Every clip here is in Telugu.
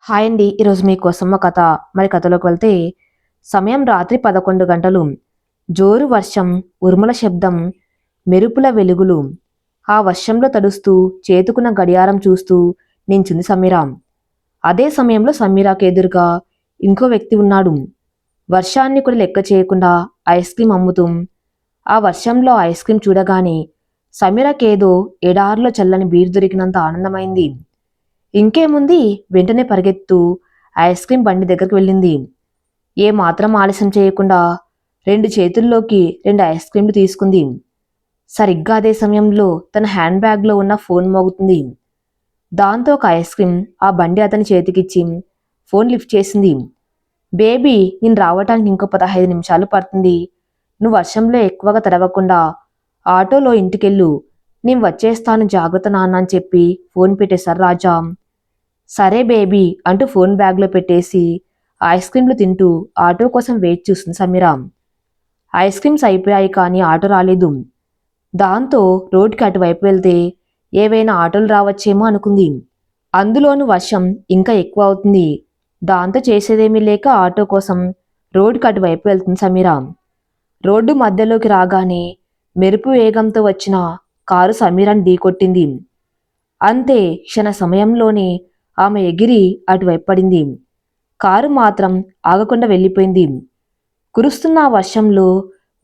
హాయ్ అండి. ఈరోజు మీకోసం ఒక కథ. కథలోకి వెళ్తే సమయం రాత్రి 11 గంటలు. జోరు వర్షం, ఉరుముల శబ్దం, మెరుపుల వెలుగులు. ఆ వర్షంలో తడుస్తూ చేతుకున్న గడియారం చూస్తూ నించుంది సమీర. అదే సమయంలో సమీరాకు ఎదురుగా ఇంకో వ్యక్తి ఉన్నాడు. వర్షాన్ని కూడా లెక్క చేయకుండా ఐస్ క్రీం అమ్ముతూ. ఆ వర్షంలో ఐస్ క్రీం చూడగానే సమీరకేదో ఎడారిలో చల్లని బీర్ దొరికినంత ఆనందమైంది. ఇంకేముంది, వెంటనే పరిగెత్తు ఐస్ క్రీం బండి దగ్గరికి వెళ్ళింది. ఏ మాత్రం ఆలస్యం చేయకుండా 2 చేతుల్లోకి 2 ఐస్ క్రీంలు తీసుకుంది. సరిగ్గా అదే సమయంలో తన హ్యాండ్ బ్యాగ్లో ఉన్న ఫోన్ మోగుతుంది. దాంతో ఒక ఐస్ క్రీం ఆ బండి అతని చేతికిచ్చి ఫోన్ లిఫ్ట్ చేసింది. బేబీ, నేను రావటానికి ఇంకో 15 నిమిషాలు పడుతుంది. నువ్వు వర్షంలో ఎక్కువగా తడవకుండా ఆటోలో ఇంటికెళ్ళు. నేను వచ్చేస్తాను, జాగ్రత్త నాన్న అని చెప్పి ఫోన్ పెట్టేశారు రాజా. సరే బేబీ అంటూ ఫోన్ బ్యాగ్లో పెట్టేసి ఐస్ క్రీంలు తింటూ ఆటో కోసం వెయిట్ చూస్తుంది సమీర. ఐస్ క్రీమ్స్ అయిపోయాయి కానీ ఆటో రాలేదు. దాంతో రోడ్డుకి అటువైపు వెళ్తే ఏవైనా ఆటోలు రావచ్చేమో అనుకుంది. అందులోనూ వర్షం ఇంకా ఎక్కువ అవుతుంది. దాంతో చేసేదేమీ లేక ఆటో కోసం రోడ్డుకి అటువైపు వెళ్తుంది సమీర. రోడ్డు మధ్యలోకి రాగానే మెరుపు వేగంతో వచ్చిన కారు సమీరాని ఢీకొట్టింది. అంతే, క్షణ సమయంలోనే ఆమె ఎగిరి అటువైపు పడింది. కారు మాత్రం ఆగకుండా వెళ్ళిపోయింది. కురుస్తున్న ఆ వర్షంలో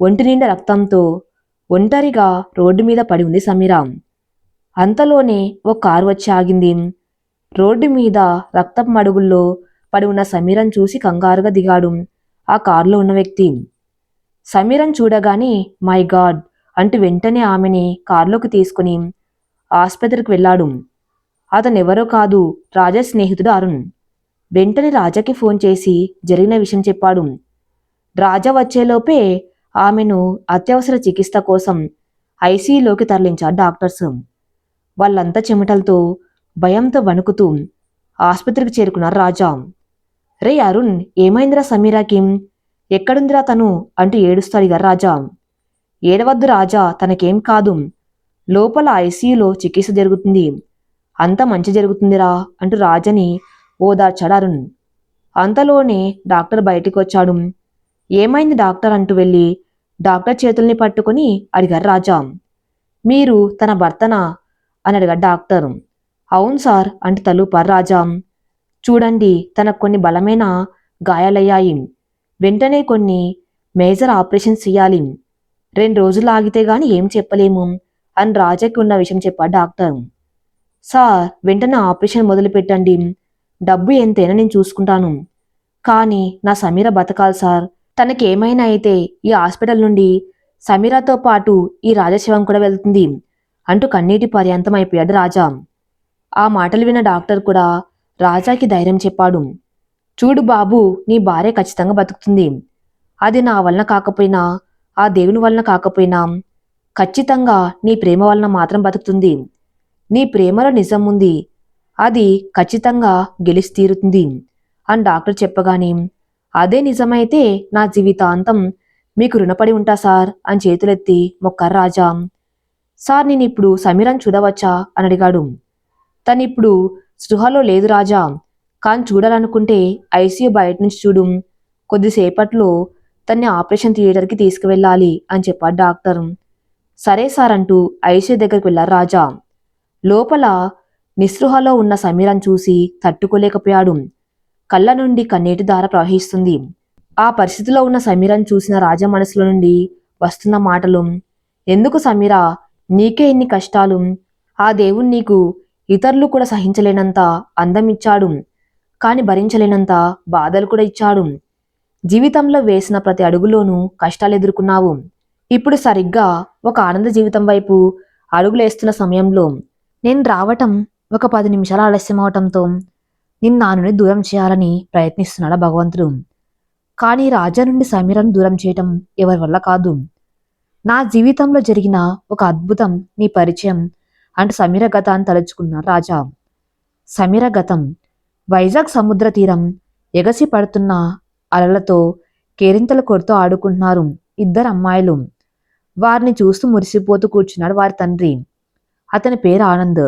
ఒంటి నిండా రక్తంతో ఒంటరిగా రోడ్డు మీద పడి ఉంది సమీర. అంతలోనే ఓ కారు వచ్చి ఆగింది. రోడ్డు మీద రక్తపు మడుగుల్లో పడి ఉన్న సమీరను చూసి కంగారుగా దిగాడు ఆ కారులో ఉన్న వ్యక్తి. సమీరను చూడగానే మై గాడ్ అంటూ వెంటనే ఆమెని కారులోకి తీసుకుని ఆసుపత్రికి వెళ్ళాడు. అతనెవరో కాదు, రాజా స్నేహితుడు అరుణ్. వెంటనే రాజాకి ఫోన్ చేసి జరిగిన విషయం చెప్పాడు. రాజా వచ్చేలోపే ఆమెను అత్యవసర చికిత్స కోసం ఐసీయూలోకి తరలించారు డాక్టర్స్. వాళ్ళంతా చెమటలతో భయంతో వణుకుతూ ఆసుపత్రికి చేరుకున్నారు రాజా. రే అరుణ్, ఏమైందిరా సమీరాకి? ఎక్కడుందిరా తను అంటూ ఏడుస్తూ అడిగారు రాజా. ఏడవద్దు రాజా, తనకేం కాదు. లోపల ఐసీయూలో చికిత్స జరుగుతుంది. అంత మంచి జరుగుతుందిరా అంటూ రాజని ఓదార్చాడు అరుణ్. అంతలోనే డాక్టర్ బయటికి వచ్చాడు. ఏమైంది డాక్టర్ అంటూ వెళ్ళి డాక్టర్ చేతుల్ని పట్టుకుని అడిగారు రాజా. మీరు తన భర్తనా అని అడిగాడు డాక్టర్. అవును సార్ అంటూ తలూపారు రాజా. చూడండి, తనకు కొన్ని బలమైన గాయాలయ్యాయి. వెంటనే కొన్ని మేజర్ ఆపరేషన్స్ చేయాలి. 2 రోజులు ఆగితే గాని ఏం చెప్పలేము అని రాజాకి ఉన్న విషయం చెప్పాడు డాక్టర్. సార్, వెంటనే ఆపరేషన్ మొదలు పెట్టండి. డబ్బు ఎంతైనా నేను చూసుకుంటాను. కానీ నా సమీర బతకాలి సార్. తనకేమైనా అయితే ఈ హాస్పిటల్ నుండి సమీరతో పాటు ఈ రాజశివం కూడా వెళ్తుంది అంటూ కన్నీటి పర్యంతం అయిపోయాడు రాజా. ఆ మాటలు విన్న డాక్టర్ కూడా రాజాకి ధైర్యం చెప్పాడు. చూడు బాబు, నీ భార్య ఖచ్చితంగా బతుకుతుంది. అది నా వలన కాకపోయినా, ఆ దేవుని వలన కాకపోయినా, ఖచ్చితంగా నీ ప్రేమ వలన మాత్రం బతుకుతుంది. నీ ప్రేమలో నిజం ఉంది. అది ఖచ్చితంగా గెలిచి తీరుతుంది అని డాక్టర్ చెప్పగానే, అదే నిజమైతే నా జీవితాంతం మీకు రుణపడి ఉంటా సార్ అని చేతులెత్తి మొక్కారు రాజా. సార్, నేనిప్పుడు సమీరను చూడవచ్చా అని అడిగాడు. తనిప్పుడు స్పృహలో లేదు రాజా, కానీ చూడాలనుకుంటే ఐసీయూ బయట నుంచి చూడు. కొద్దిసేపట్లో తన్ని ఆపరేషన్ థియేటర్కి తీసుకువెళ్ళాలి అని చెప్పాడు డాక్టర్. సరే సార్ అంటూ ఐసీయూ దగ్గరికి వెళ్లారు రాజా. లోపల నిస్పృహలో ఉన్న సమీరను చూసి తట్టుకోలేకపోయాడు. కళ్ళ నుండి కన్నీటి ధార ప్రవహిస్తుంది. ఆ పరిస్థితిలో ఉన్న సమీరను చూసిన రాజా మనసులో నుండి వస్తున్న మాటలు, ఎందుకు సమీరా, నీకే ఇన్ని కష్టాలు? ఆ దేవుడు నీకు ఇతరులు కూడా సహించలేనంత అందం ఇచ్చాడు, కాని భరించలేనంత బాధలు కూడా ఇచ్చాడు. జీవితంలో వేసిన ప్రతి అడుగులోనూ కష్టాలు ఎదుర్కొన్నావు. ఇప్పుడు సరిగ్గా ఒక ఆనంద జీవితం వైపు అడుగులేస్తున్న సమయంలో నేను రావటం ఒక 10 నిమిషాల ఆలస్యం అవటంతో నిన్ను నా నుండి దూరం చేయాలని ప్రయత్నిస్తున్నాడా భగవంతుడు. కానీ రాజా నుండి సమీరను దూరం చేయటం ఎవరి వల్ల కాదు. నా జీవితంలో జరిగిన ఒక అద్భుతం నీ పరిచయం అంటూ సమీర గతాన్ని తలుచుకున్నాడు రాజా. సమీర గతం: వైజాగ్ సముద్ర తీరం ఎగసి పడుతున్న అలలతో కేరింతలు కొడుతూ ఆడుకుంటున్నారు 2 అమ్మాయిలు. వారిని చూస్తూ మురిసిపోతూ కూర్చున్నాడు వారి తండ్రి. అతని పేరు ఆనంద్.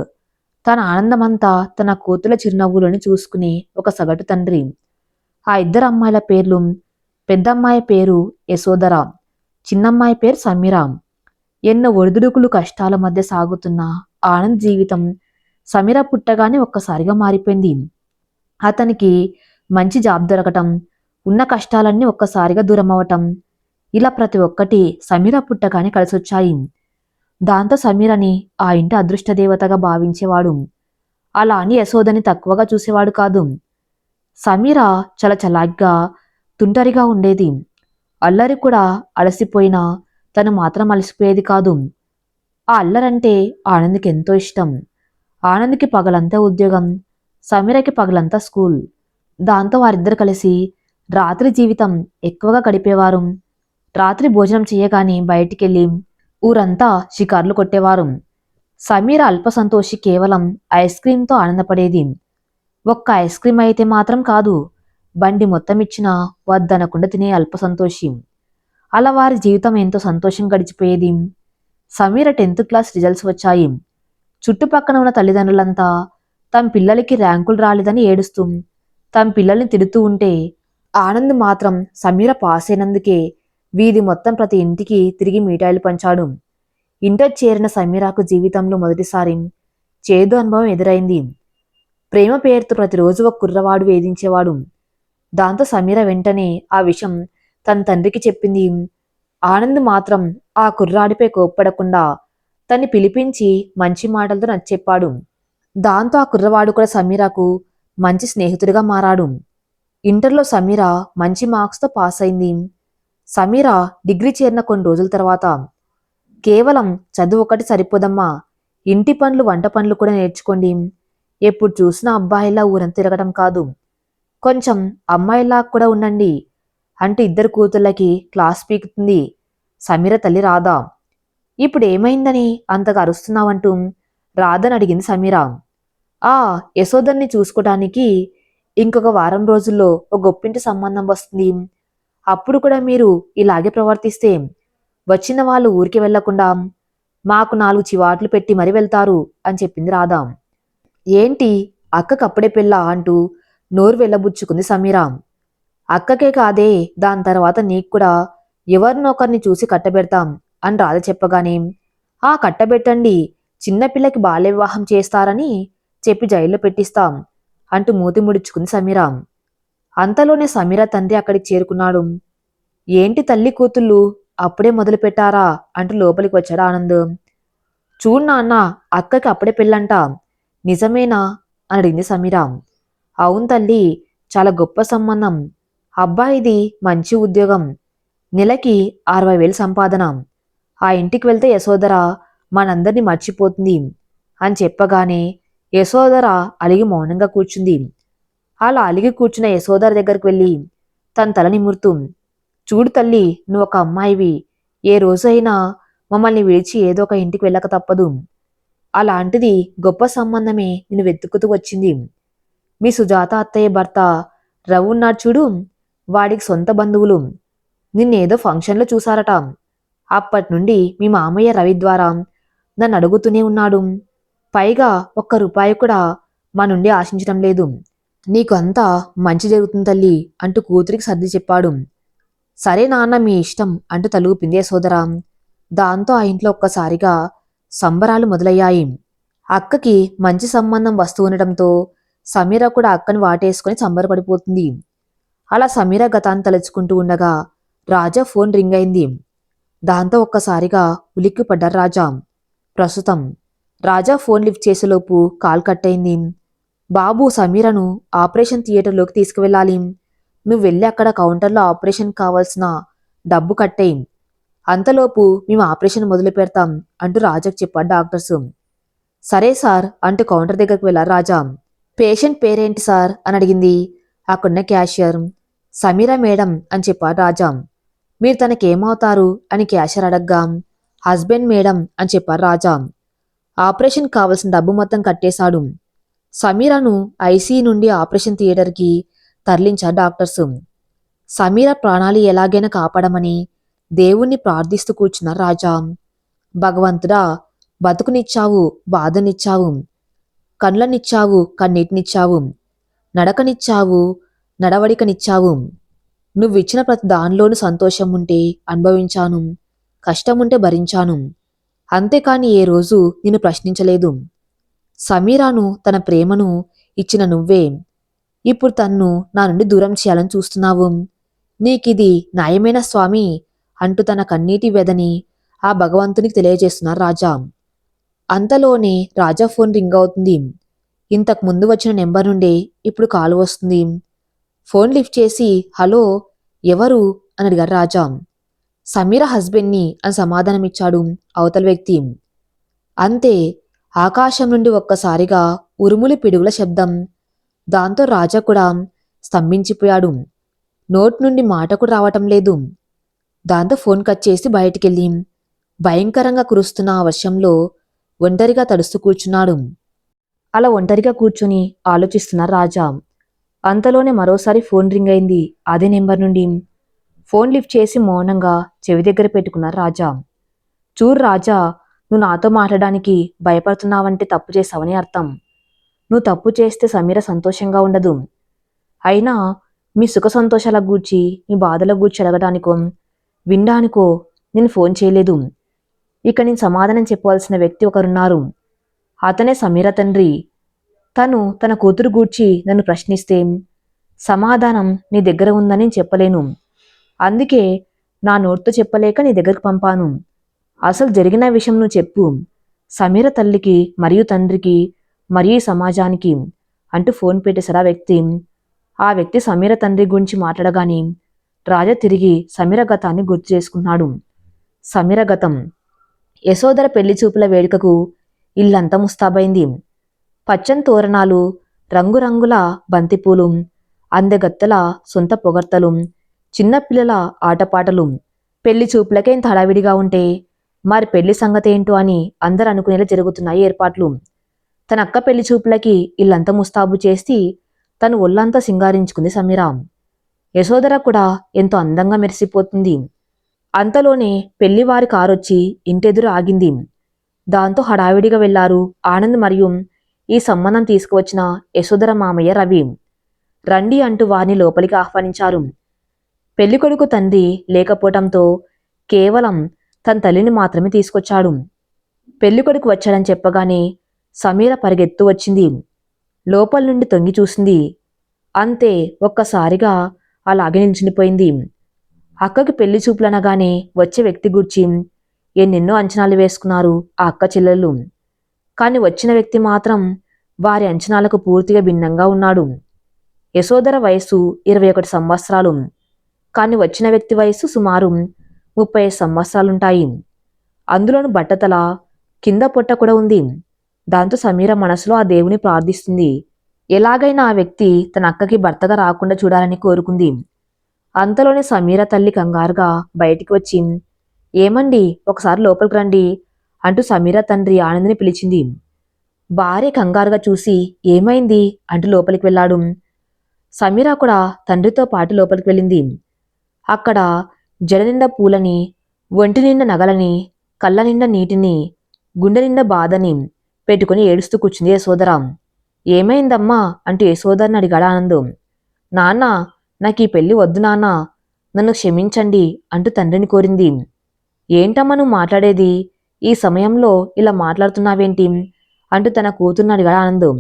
తన ఆనందమంతా తన కూతుల చిరునవ్వులను చూసుకునే ఒక సగటు తండ్రి. ఆ ఇద్దరు అమ్మాయిల పేర్లు: పెద్దమ్మాయి పేరు యశోధర, చిన్నమ్మాయి పేరు సమీర. ఎన్నో ఒడిదుడుకులు కష్టాల మధ్య సాగుతున్న ఆనంద్ జీవితం సమీర పుట్టగానే ఒక్కసారిగా మారిపోయింది. అతనికి మంచి జాబ్ దొరకటం, ఉన్న కష్టాలన్నీ ఒక్కసారిగా దూరం అవటం, ఇలా ప్రతి ఒక్కటి సమీర పుట్టగానే కలిసొచ్చాయి. దాంతో సమీరని ఆ ఇంటి అదృష్ట దేవతగా భావించేవాడు. అలా అని యశోదని తక్కువగా చూసేవాడు కాదు. సమీర చాలా చలాగ్గా, తుంటరిగా ఉండేది. అల్లరి కూడా అలసిపోయినా తను మాత్రం అలసిపోయేది కాదు. ఆ అల్లరంటే ఆనంద్కి ఎంతో ఇష్టం. ఆనంద్కి పగలంతా ఉద్యోగం, సమీరకి పగలంతా స్కూల్. దాంతో వారిద్దరు కలిసి రాత్రి జీవితం ఎక్కువగా గడిపేవారు. రాత్రి భోజనం చేయగానే బయటికెళ్ళి ఊరంతా షికార్లు కొట్టేవారు. సమీర అల్ప సంతోషి కేవలం ఐస్ క్రీంతో ఆనందపడేది. ఒక్క ఐస్ క్రీం అయితే మాత్రం కాదు, బండి మొత్తం ఇచ్చినా వద్దనకుండా తినే అల్ప సంతోషి. అలా వారి జీవితం ఎంతో సంతోషం గడిచిపోయేది. సమీర 10th క్లాస్ రిజల్ట్స్ వచ్చాయి. చుట్టుపక్కన ఉన్న తల్లిదండ్రులంతా తమ పిల్లలకి ర్యాంకులు రాలేదని ఏడుస్తూ, తమ పిల్లల్ని తిడుతూ ఉంటే ఆనంద్ మాత్రం సమీర పాస్ అయినందుకే వీధి మొత్తం ప్రతి ఇంటికి తిరిగి మిఠాయిలు పంచాడు. ఇంటర్ చేరిన సమీరాకు జీవితంలో మొదటిసారి చేదు అనుభవం ఎదురైంది. ప్రేమ పేరుతో ప్రతిరోజు ఒక కుర్రవాడు వేధించేవాడు. దాంతో సమీర వెంటనే ఆ విషయం తన తండ్రికి చెప్పింది. ఆనంద్ మాత్రం ఆ కుర్రాడిపై కోప్పడకుండా తన్ని పిలిపించి మంచి మాటలతో నచ్చెప్పాడు. దాంతో ఆ కుర్రవాడు కూడా సమీరకు మంచి స్నేహితుడిగా మారాడు. ఇంటర్లో సమీర మంచి మార్క్స్తో పాస్ అయింది. సమీర డిగ్రీ చేరిన కొన్ని రోజుల తర్వాత, కేవలం చదువు ఒకటి సరిపోదమ్మా, ఇంటి పనులు వంట పనులు కూడా నేర్చుకోండి, ఎప్పుడు చూసినా అబ్బాయిలా ఊరంతా తిరగడం కాదు, కొంచెం అమ్మాయిలా కూడా ఉండండి అంటూ ఇద్దరు కూతుళ్ళకి క్లాస్ పీకుతుంది సమీర తల్లి రాధ. ఇప్పుడు ఏమైందని అంతగా అరుస్తున్నావంటూ రాధని అడిగింది సమీర. ఆ యశోదర్ని చూసుకోటానికి ఇంకొక వారం రోజుల్లో ఒక గొప్పింటి సంబంధం వస్తుంది. అప్పుడు కూడా మీరు ఇలాగే ప్రవర్తిస్తే వచ్చిన వాళ్ళు ఊరికి వెళ్లకుండా మాకు 4 చివాట్లు పెట్టి మరీ వెళ్తారు అని చెప్పింది రాధ. ఏంటి అక్కకు అప్పుడే పెళ్ళా అంటూ నోరు వెళ్ళబుచ్చుకుంది సమీర. అక్కకే కాదే, దాని తర్వాత నీకు కూడా ఎవరినొకరిని చూసి కట్టబెడతాం అని రాధ చెప్పగానే, ఆ కట్టబెట్టండి, చిన్నపిల్లకి బాల్య వివాహం చేస్తారని చెప్పి జైల్లో పెట్టిస్తాం అంటూ మూతి ముడుచుకుంది సమీర. అంతలోనే సమీర తండ్రి అక్కడికి చేరుకున్నాడు. ఏంటి తల్లి కూతుళ్ళు అప్పుడే మొదలు పెట్టారా అంటూ లోపలికి వచ్చాడు ఆనంద్. చూడు నాన్న, అక్కకి అప్పుడే పెళ్ళంట, నిజమేనా అని అడిగింది సమీర. అవును తల్లి, చాలా గొప్ప సంబంధం, అబ్బాయిది మంచి ఉద్యోగం, నెలకి 60,000 సంపాదన, ఆ ఇంటికి వెళ్తే యశోధర మనందరినీ మర్చిపోతుంది అని చెప్పగానే యశోధర అలిగి మౌనంగా కూర్చుంది. అలా అలిగి కూర్చున్న యశోధర దగ్గరికి వెళ్ళి తన తల నిమురుతూ, చూడు తల్లి, నువ్వు ఒక అమ్మాయివి, ఏ రోజైనా మమ్మల్ని విడిచి ఏదో ఒక ఇంటికి వెళ్ళక తప్పదు. అలాంటిది గొప్ప సంబంధమే నిన్ను వెతుకుతూ వచ్చింది. మీ సుజాత అత్తయ్య భర్త రవి ఉన్నాడు చూడు, వాడికి సొంత బంధువులు నిన్నేదో ఫంక్షన్లో చూసారట. అప్పటి నుండి మీ మామయ్య రవి ద్వారా నన్ను అడుగుతూనే ఉన్నాడు. పైగా ఒక్క రూపాయి కూడా మా నుండి ఆశించడం లేదు. నీకు అంతా మంచి జరుగుతుంది తల్లి అంటూ కూతురికి సర్ది చెప్పాడు. సరే నాన్న, మీ ఇష్టం అంటూ తలూపింది యశోధర. దాంతో ఆ ఇంట్లో ఒక్కసారిగా సంబరాలు మొదలయ్యాయి. అక్కకి మంచి సంబంధం వస్తూ ఉండటంతో సమీర కూడా అక్కని వాటేసుకుని సంబరపడిపోతుంది. అలా సమీర గతాన్ని తలుచుకుంటూ ఉండగా రాజా ఫోన్ రింగ్ అయింది. దాంతో ఒక్కసారిగా ఉలిక్కి పడ్డారు రాజా. ప్రస్తుతం రాజా ఫోన్ లిఫ్ట్ చేసేలోపు కాల్ కట్ అయింది. బాబు, సమీరను ఆపరేషన్ థియేటర్లోకి తీసుకువెళ్ళాలి, నువ్వు వెళ్ళి అక్కడ కౌంటర్లో ఆపరేషన్ కావాల్సిన డబ్బు కట్టేయి, అంతలోపు మేము ఆపరేషన్ మొదలు పెడతాం అంటూ రాజాకు చెప్పాడు డాక్టర్స్. సరే సార్ అంటూ కౌంటర్ దగ్గరికి వెళ్ళారు రాజా. పేషెంట్ పేరేంటి సార్ అని అడిగింది అక్కడున్న క్యాషియర్. సమీరా మేడం అని చెప్పాడు రాజా. మీరు తనకేమవుతారు అని క్యాషియర్ అడగ్గా, హస్బెండ్ మేడం అని చెప్పారు రాజా. ఆపరేషన్ కావలసిన డబ్బు మొత్తం కట్టేశాడు. సమీరను ఐసీయూ నుండి ఆపరేషన్ థియేటర్కి తరలించారు డాక్టర్స్. సమీర ప్రాణాలు ఎలాగైనా కాపాడమని దేవుణ్ణి ప్రార్థిస్తూ కూర్చున్నారు రాజా. భగవంతుడా, బతుకునిచ్చావు, బాధనిచ్చావు, కండ్లనిచ్చావు, కన్నీటినిచ్చావు, నడకనిచ్చావు, నడవడికనిచ్చావు. నువ్విచ్చిన ప్రతి దానిలోనూ సంతోషం ఉంటే అనుభవించాను, కష్టముంటే భరించాను. అంతేకాని ఏ రోజు నిన్ను ప్రశ్నించలేదు. సమీరాను తన ప్రేమను ఇచ్చిన నువ్వే ఇప్పుడు తన్ను నా నుండి దూరం చేయాలని చూస్తున్నావు. నీకిది న్యాయమేనా స్వామి అంటూ తన కన్నీటి వ్యధని ఆ భగవంతునికి తెలియజేస్తున్నారు రాజా. అంతలోనే రాజా ఫోన్ రింగ్ అవుతుంది. ఇంతకు ముందు వచ్చిన నెంబర్ నుండే ఇప్పుడు కాల్ వస్తుంది. ఫోన్ లిఫ్ట్ చేసి హలో ఎవరు అని అడిగారు రాజా. సమీర హస్బెండ్ని అని సమాధానమిచ్చాడు అవతల వ్యక్తి. అంతే, ఆకాశం నుండి ఒక్కసారిగా ఉరుములు పిడుగుల శబ్దం. దాంతో రాజా కూడా స్తంభించిపోయాడు. నోట్ నుండి మాట కూడా రావటం లేదు. దాంతో ఫోన్ కట్ చేసి బయటికెళ్ళి భయంకరంగా కురుస్తున్న ఆ వర్షంలో ఒంటరిగా తడుస్తూ కూర్చున్నాడు. అలా ఒంటరిగా కూర్చుని ఆలోచిస్తున్నారు రాజా. అంతలోనే మరోసారి ఫోన్ రింగ్ అయింది అదే నెంబర్ నుండి. ఫోన్ లిఫ్ట్ చేసి మౌనంగా చెవి దగ్గర పెట్టుకున్నారు రాజా. చూడు రాజా, నువ్వు నాతో మాట్లాడడానికి భయపడుతున్నావంటే తప్పు చేసావని అర్థం. నువ్వు తప్పు చేస్తే సమీర సంతోషంగా ఉండదు. అయినా మీ సుఖ సంతోషాల గూర్చి, మీ బాధల గూర్చి అడగడానికో వినడానికో నేను ఫోన్ చేయలేదు. ఇక నేను సమాధానం చెప్పవలసిన వ్యక్తి ఒకరున్నారు. అతనే సమీర తండ్రి. తను తన కూతురు గూర్చి నన్ను ప్రశ్నిస్తే సమాధానం నీ దగ్గర ఉందని చెప్పలేను. అందుకే నా నోటితో చెప్పలేక నీ దగ్గరకు పంపాను. అసలు జరిగిన విషయం నువ్వు చెప్పు, సమీర తల్లికి మరియు తండ్రికి మరియు సమాజానికి అంటూ ఫోన్ పెట్టేశాడు ఆ వ్యక్తి. ఆ వ్యక్తి సమీర తండ్రి గురించి మాట్లాడగానే రాజా తిరిగి సమీర గతాన్ని గుర్తు చేసుకున్నాడు. సమీర గతం. యశోదర పెళ్లి చూపుల వేడుకకు ఇల్లంతా ముస్తాబైంది. పచ్చని తోరణాలు, రంగురంగుల బంతిపూలు, అందెగత్తెల సొంత పొగడ్తలు, చిన్నపిల్లల ఆటపాటలు. పెళ్లి చూపులకే ఇంత హడావిడిగా ఉంటే మరి పెళ్లి సంగతి ఏంటో అని అందరు అనుకునేలా జరుగుతున్నాయి ఏర్పాట్లు. తన అక్క పెళ్లి చూపులకి ఇల్లంతా ముస్తాబు చేసి తను ఒళ్ళంతా సింగారించుకుంది సమీర. యశోదర కూడా ఎంతో అందంగా మెరిసిపోతుంది. అంతలోనే పెళ్లివారి కారొచ్చి ఇంటెదురు ఆగింది. దాంతో హడావిడిగా వెళ్లారు ఆనంద్ మరియు ఈ సంబంధం తీసుకువచ్చిన యశోదర మామయ్య రవి. రండి అంటూ వారిని లోపలికి ఆహ్వానించారు. పెళ్లికొడుకు తండ్రి లేకపోవటంతో కేవలం తన తల్లిని మాత్రమే తీసుకొచ్చాడు. పెళ్లికొడుకు వచ్చాడని చెప్పగానే సమీర పరిగెత్తు వచ్చింది. లోపల నుండి తొంగి చూసింది. అంతే, ఒక్కసారిగా అలాగే నిల్చునిపోయింది. అక్కకి పెళ్లి చూపులనగానే వచ్చే వ్యక్తి గూర్చి ఎన్నెన్నో అంచనాలు వేసుకున్నారు ఆ అక్క చెల్లెళ్ళు. కాని వచ్చిన వ్యక్తి మాత్రం వారి అంచనాలకు పూర్తిగా భిన్నంగా ఉన్నాడు. యశోదర వయసు 21 సంవత్సరాలు. కాని వచ్చిన వ్యక్తి వయసు సుమారు 35 సంవత్సరాలుంటాయి. అందులోను బట్టతల, కింద పొట్ట కూడా ఉంది. దాంతో సమీర మనసులో ఆ దేవుని ప్రార్థిస్తుంది. ఎలాగైనా ఆ వ్యక్తి తన అక్కకి భర్తగా రాకుండా చూడాలని కోరుకుంది. అంతలోనే సమీర తల్లి కంగారుగా బయటికి వచ్చి ఏమండి ఒకసారి లోపలికి రండి అంటూ సమీర తండ్రి ఆనంద్ని పిలిచింది. భార్య కంగారుగా చూసి ఏమైంది అంటూ లోపలికి వెళ్ళాడు. సమీర కూడా తండ్రితో పాటు లోపలికి వెళ్ళింది. అక్కడ జడ నిండా పూలని, ఒంటి నిండా నగలని, కళ్ళ నిండా నీటిని, గుండె నిండా బాధని పెట్టుకుని ఏడుస్తూ కూర్చుంది యశోదర. ఏమైందమ్మా అంటూ యశోదరని అడిగాడు ఆనంద్. నాన్న, నాకు ఈ పెళ్లి వద్దు నాన్న, నన్ను క్షమించండి అంటూ తండ్రిని కోరింది. ఏంటమ్మా నువ్వు మాట్లాడేది, ఈ సమయంలో ఇలా మాట్లాడుతున్నావేంటి అంటూ తన కూతుర్ని అడిగాడు ఆనంద్.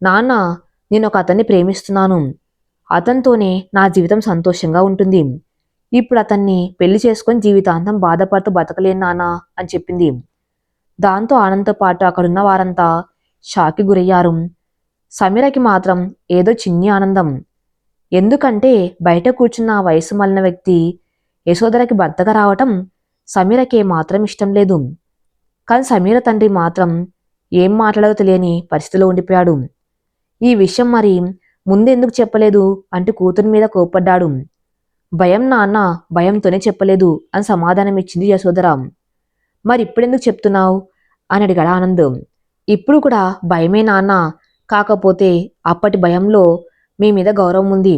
నాన్న, నేను ఒక అతన్ని ప్రేమిస్తున్నాను. అతనితోనే నా జీవితం సంతోషంగా ఉంటుంది. ఇప్పుడు అతన్ని పెళ్లి చేసుకొని జీవితాంతం బాధపడుతూ బతకలేను నాన్నా అని చెప్పింది. దాంతో ఆనంద్తో పాటు అక్కడున్న వారంతా షాక్కి గురయ్యారు. సమీరకి మాత్రం ఏదో చిన్ని ఆనందం. ఎందుకంటే బయట కూర్చున్న ఆ వయసు మళ్ళిన వ్యక్తి యశోదరకి భర్తగా రావటం సమీరకి మాత్రం ఇష్టం లేదు. కానీ సమీర తండ్రి మాత్రం ఏం మాట్లాడదో తెలియని పరిస్థితిలో ఉండిపోయాడు. ఈ విషయం మరి ముందెందుకు చెప్పలేదు అంటూ కూతురి మీద కోప్పడ్డాడు. భయం నాన్న, భయంతోనే చెప్పలేదు అని సమాధానం ఇచ్చింది యశోదర. మరి ఇప్పుడెందుకు చెప్తున్నావు అని అడిగాడు ఆనంద్. ఇప్పుడు కూడా భయమే నాన్న, కాకపోతే అప్పటి భయంలో మీ మీద గౌరవం ఉంది.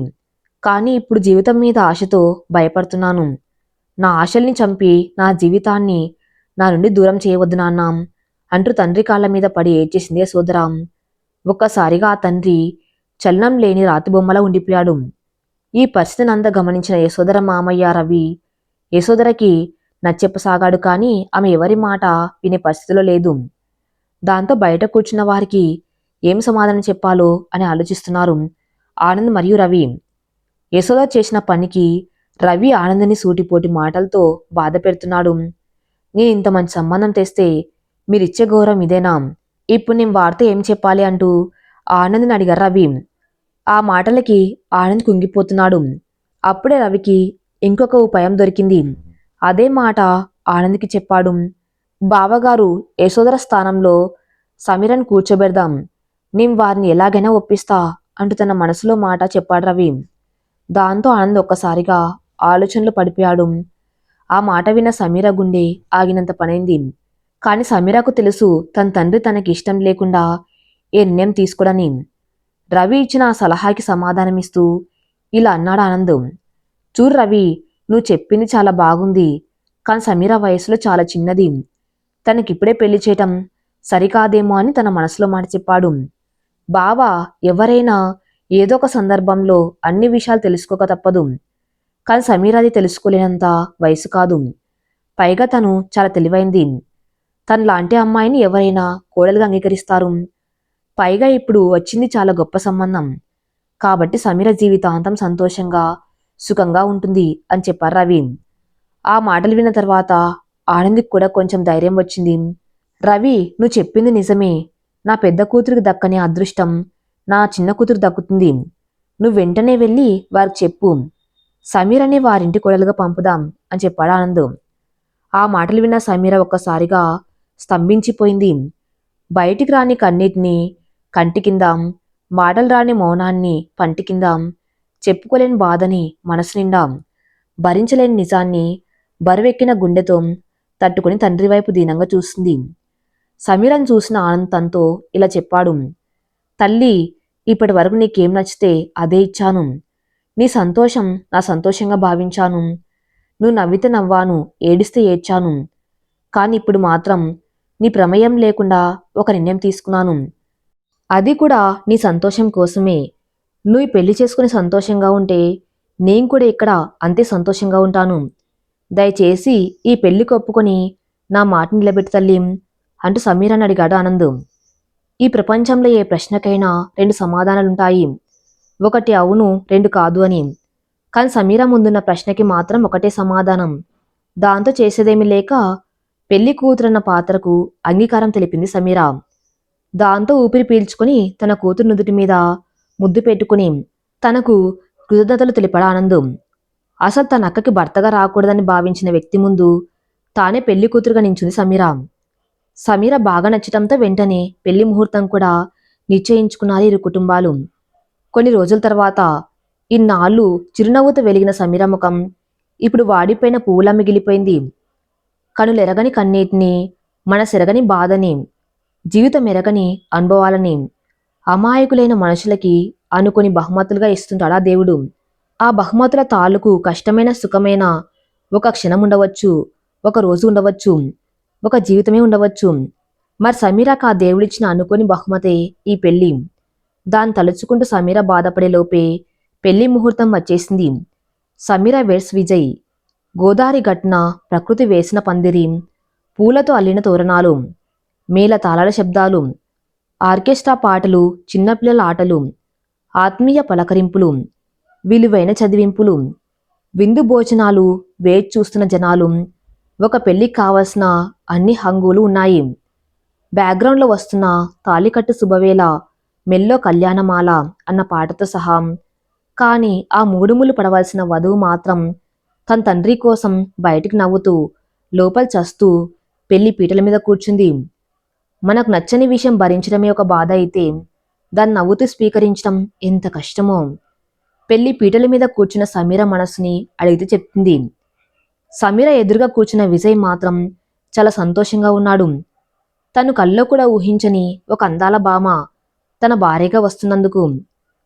కానీ ఇప్పుడు జీవితం మీద ఆశతో భయపడుతున్నాను. నా ఆశల్ని చంపి నా జీవితాన్ని నా నుండి దూరం చేయవద్దు నాన్న అంటూ తండ్రి కాళ్ళ మీద పడి ఏడ్చేసింది యశోదర. ఒక్కసారిగా ఆ తండ్రి చలనం లేని రాతిబొమ్మలా ఉండిపోయాడు. ఈ పరిస్థితినంతా గమనించిన యశోదర మామయ్య రవి యశోదరకి నచ్చెప్పసాగాడు. కానీ ఆమె ఎవరి మాట వినే పరిస్థితిలో లేదు. దాంతో బయట కూర్చున్న వారికి ఏం సమాధానం చెప్పాలో అని ఆలోచిస్తున్నారు ఆనంద్ మరియు రవి. యశోద చేసిన పనికి రవి ఆనందని సూటిపోటి మాటలతో బాధ పెడుతున్నాడు. నేను ఇంత మంచి సంబంధం తెస్తే మీరిచ్చే గౌరవం ఇదేనా? ఇప్పుడు నేను వాడితే ఏం చెప్పాలి అంటూ ఆనంద్ని అడిగారు రవి. ఆ మాటలకి ఆనంద్ కుంగిపోతున్నాడు. అప్పుడే రవికి ఇంకొక ఉపాయం దొరికింది. అదే మాట ఆనంద్కి చెప్పాడు. బావగారు, యశోదర స్థానంలో సమీరను కూర్చోబెడదాం. నేను వారిని ఎలాగైనా ఒప్పిస్తా అంటూ తన మనసులో మాట చెప్పాడు రవి. దాంతో ఆనంద్ ఒక్కసారిగా ఆలోచనలు పడిపోయాడు. ఆ మాట విన్న సమీర గుండె ఆగినంత పనైంది. కాని సమీరకు తెలుసు తన తండ్రి తనకి ఇష్టం లేకుండా ఏ నిర్ణయం తీసుకోడని. రవి ఇచ్చిన ఆ సలహాకి సమాధానమిస్తూ ఇలా అన్నాడు ఆనంద్. చూడు రవి, నువ్వు చెప్పింది చాలా బాగుంది. కానీ సమీర వయసులో చాలా చిన్నది. తనకిప్పుడే పెళ్లి చేయటం సరికాదేమో అని తన మనసులో మాట చెప్పాడు. బావా, ఎవరైనా ఏదో ఒక సందర్భంలో అన్ని విషయాలు తెలుసుకోక తప్పదు. కానీ సమీర అది తెలుసుకోలేనంత వయసు కాదు. పైగా తను చాలా తెలివైంది. తను లాంటి అమ్మాయిని ఎవరైనా కోడలుగా అంగీకరిస్తారు. పైగా ఇప్పుడు వచ్చింది చాలా గొప్ప సంబంధం. కాబట్టి సమీర జీవితాంతం సంతోషంగా సుఖంగా ఉంటుంది అని చెప్పారు రవి. ఆ మాటలు విన్న తర్వాత ఆనంద్కి కూడా కొంచెం ధైర్యం వచ్చింది. రవి, నువ్వు చెప్పింది నిజమే. నా పెద్ద కూతురికి దక్కని అదృష్టం నా చిన్న కూతురు దక్కుతుంది. నువ్వు వెంటనే వెళ్ళి వారికి చెప్పు, సమీరని వారింటి కోడలుగా పంపుదాం అని చెప్పాడు ఆనంద్. ఆ మాటలు విన్న సమీర ఒక్కసారిగా స్తంభించిపోయింది. బయటికి రాని కన్నీటిని కంటి కిందాం, మాటలు రాని మౌనాన్ని పంటి కిందాం, చెప్పుకోలేని బాధని మనసు నిండాం, భరించలేని నిజాన్ని బరువెక్కిన గుండెతో తట్టుకుని తండ్రి వైపు దీనంగా చూస్తుంది. సమీరను చూసిన ఆనంద్ తనతో ఇలా చెప్పాడు. తల్లి, ఇప్పటి వరకు నీకేం నచ్చితే అదే ఇచ్చాను. నీ సంతోషం నా సంతోషంగా భావించాను. నువ్వు నవ్వితే నవ్వాను, ఏడిస్తే ఏడ్చాను. కానీ ఇప్పుడు మాత్రం నీ ప్రమేయం లేకుండా ఒక నిర్ణయం తీసుకున్నాను. అది కూడా నీ సంతోషం కోసమే. నువ్వు ఈ పెళ్లి చేసుకుని సంతోషంగా ఉంటే నేను కూడా ఇక్కడ అంతే సంతోషంగా ఉంటాను. దయచేసి ఈ పెళ్లికి ఒప్పుకొని నా మాట నిలబెట్టు తల్లి అంటూ సమీరని అడిగాడు ఆనంద్. ఈ ప్రపంచంలో ఏ ప్రశ్నకైనా రెండు సమాధానాలుంటాయి. ఒకటి అవును, రెండు కాదు అని. కానీ సమీర ముందున్న ప్రశ్నకి మాత్రం ఒకటే సమాధానం. దాంతో చేసేదేమీ లేక పెళ్లి కూతురన్న పాత్రకు అంగీకారం తెలిపింది సమీర. దాంతో ఊపిరి పీల్చుకుని తన కూతురు నుదుటి మీద ముద్దు పెట్టుకుని తనకు కృతజ్ఞతలు తెలిపాడు ఆనందం. అసలు తన అక్కకి భర్తగా రాకూడదని భావించిన వ్యక్తి ముందు తానే పెళ్లి కూతురుగా నించుంది సమీర. సమీర బాగా నచ్చటంతో వెంటనే పెళ్లి ముహూర్తం కూడా నిశ్చయించుకున్నారు ఇరు కుటుంబాలు. కొన్ని రోజుల తర్వాత ఇన్నాళ్ళు చిరునవ్వుతో వెలిగిన సమీర ముఖం ఇప్పుడు వాడిపోయిన పువ్వులా మిగిలిపోయింది. కనులెరగని కన్నీటిని, మనసెరగని బాధని, జీవితం ఎరగని అనుభవాలని అమాయకులైన మనుషులకి అనుకొని బహుమతులుగా ఇస్తుంటాడా దేవుడు. ఆ బహుమతుల తాలూకు కష్టమైన సుఖమైన ఒక క్షణం ఉండవచ్చు, ఒక రోజు ఉండవచ్చు, ఒక జీవితమే ఉండవచ్చు. మరి సమీరాకు ఆ దేవుడిచ్చిన అనుకోని బహుమతే ఈ పెళ్లి. దాన్ని తలుచుకుంటూ సమీర బాధపడే లోపే పెళ్లి ముహూర్తం వచ్చేసింది. సమీర వెడ్స్ విజయ్. గోదావరి గట్టున ప్రకృతి వేసిన పందిరి, పూలతో అల్లిన తోరణాలు, మేళ తాళాల శబ్దాలు, ఆర్కెస్ట్రా పాటలు, చిన్నపిల్లల ఆటలు, ఆత్మీయ పలకరింపులు, విలువైన చదివింపులు, విందు భోజనాలు, వేచి చూస్తున్న జనాలు, ఒక పెళ్లికి కావలసిన అన్ని హంగులు ఉన్నాయి. బ్యాక్గ్రౌండ్లో వస్తున్న తాళికట్టు శుభవేళ, మెల్లో కళ్యాణమాల అన్న పాటతో సహా. కానీ ఆ మూడుములు పడవలసిన వధువు మాత్రం తన తండ్రి కోసం బయటికి నవ్వుతూ లోపల చస్తూ పెళ్లి పీటల మీద కూర్చుంది. మనకు నచ్చని విషయం భరించడమే ఒక బాధ అయితే దాన్ని నవ్వుతూ స్వీకరించడం ఎంత కష్టమో పెళ్లి పీటల మీద కూర్చున్న సమీర మనసుని అడిగితే చెప్తుంది. సమీర ఎదురుగా కూర్చున్న విజయ్ మాత్రం చాలా సంతోషంగా ఉన్నాడు. తను కల్లో కూడా ఊహించని ఒక అందాల భామ తన భార్యగా వస్తున్నందుకు.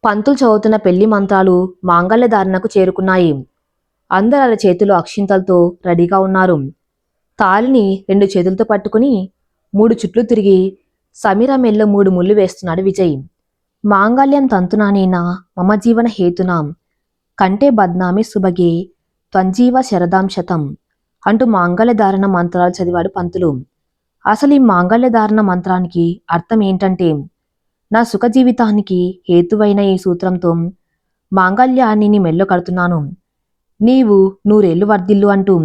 పంతులు చదువుతున్న పెళ్లి మంత్రాలు మాంగళ్య ధారణకు చేరుకున్నాయి. అందరు వాళ్ళ చేతిలో అక్షింతలతో రెడీగా ఉన్నారు. తాళిని 2 చేతులతో పట్టుకుని 3 చుట్లు తిరిగి సమీర మెల్లో 3 ముళ్ళు వేస్తున్నాడు విజయ్. మాంగళ్యం తంతునానేన మమ జీవన హేతునాం కంటే బద్నామి సుభగే త్వంజీవ శరదాం శతం అంటూ మాంగళ్యధారణ మంత్రాలు చదివాడు పంతులు. అసలు ఈ మాంగళ్యధారణ మంత్రానికి అర్థం ఏంటంటే, నా సుఖ జీవితానికి హేతువైన ఈ సూత్రంతో మాంగళ్యాన్ని నీ మెల్లో కడుతున్నాను, నీవు నూరేళ్లు వర్ధిల్లు అంటూ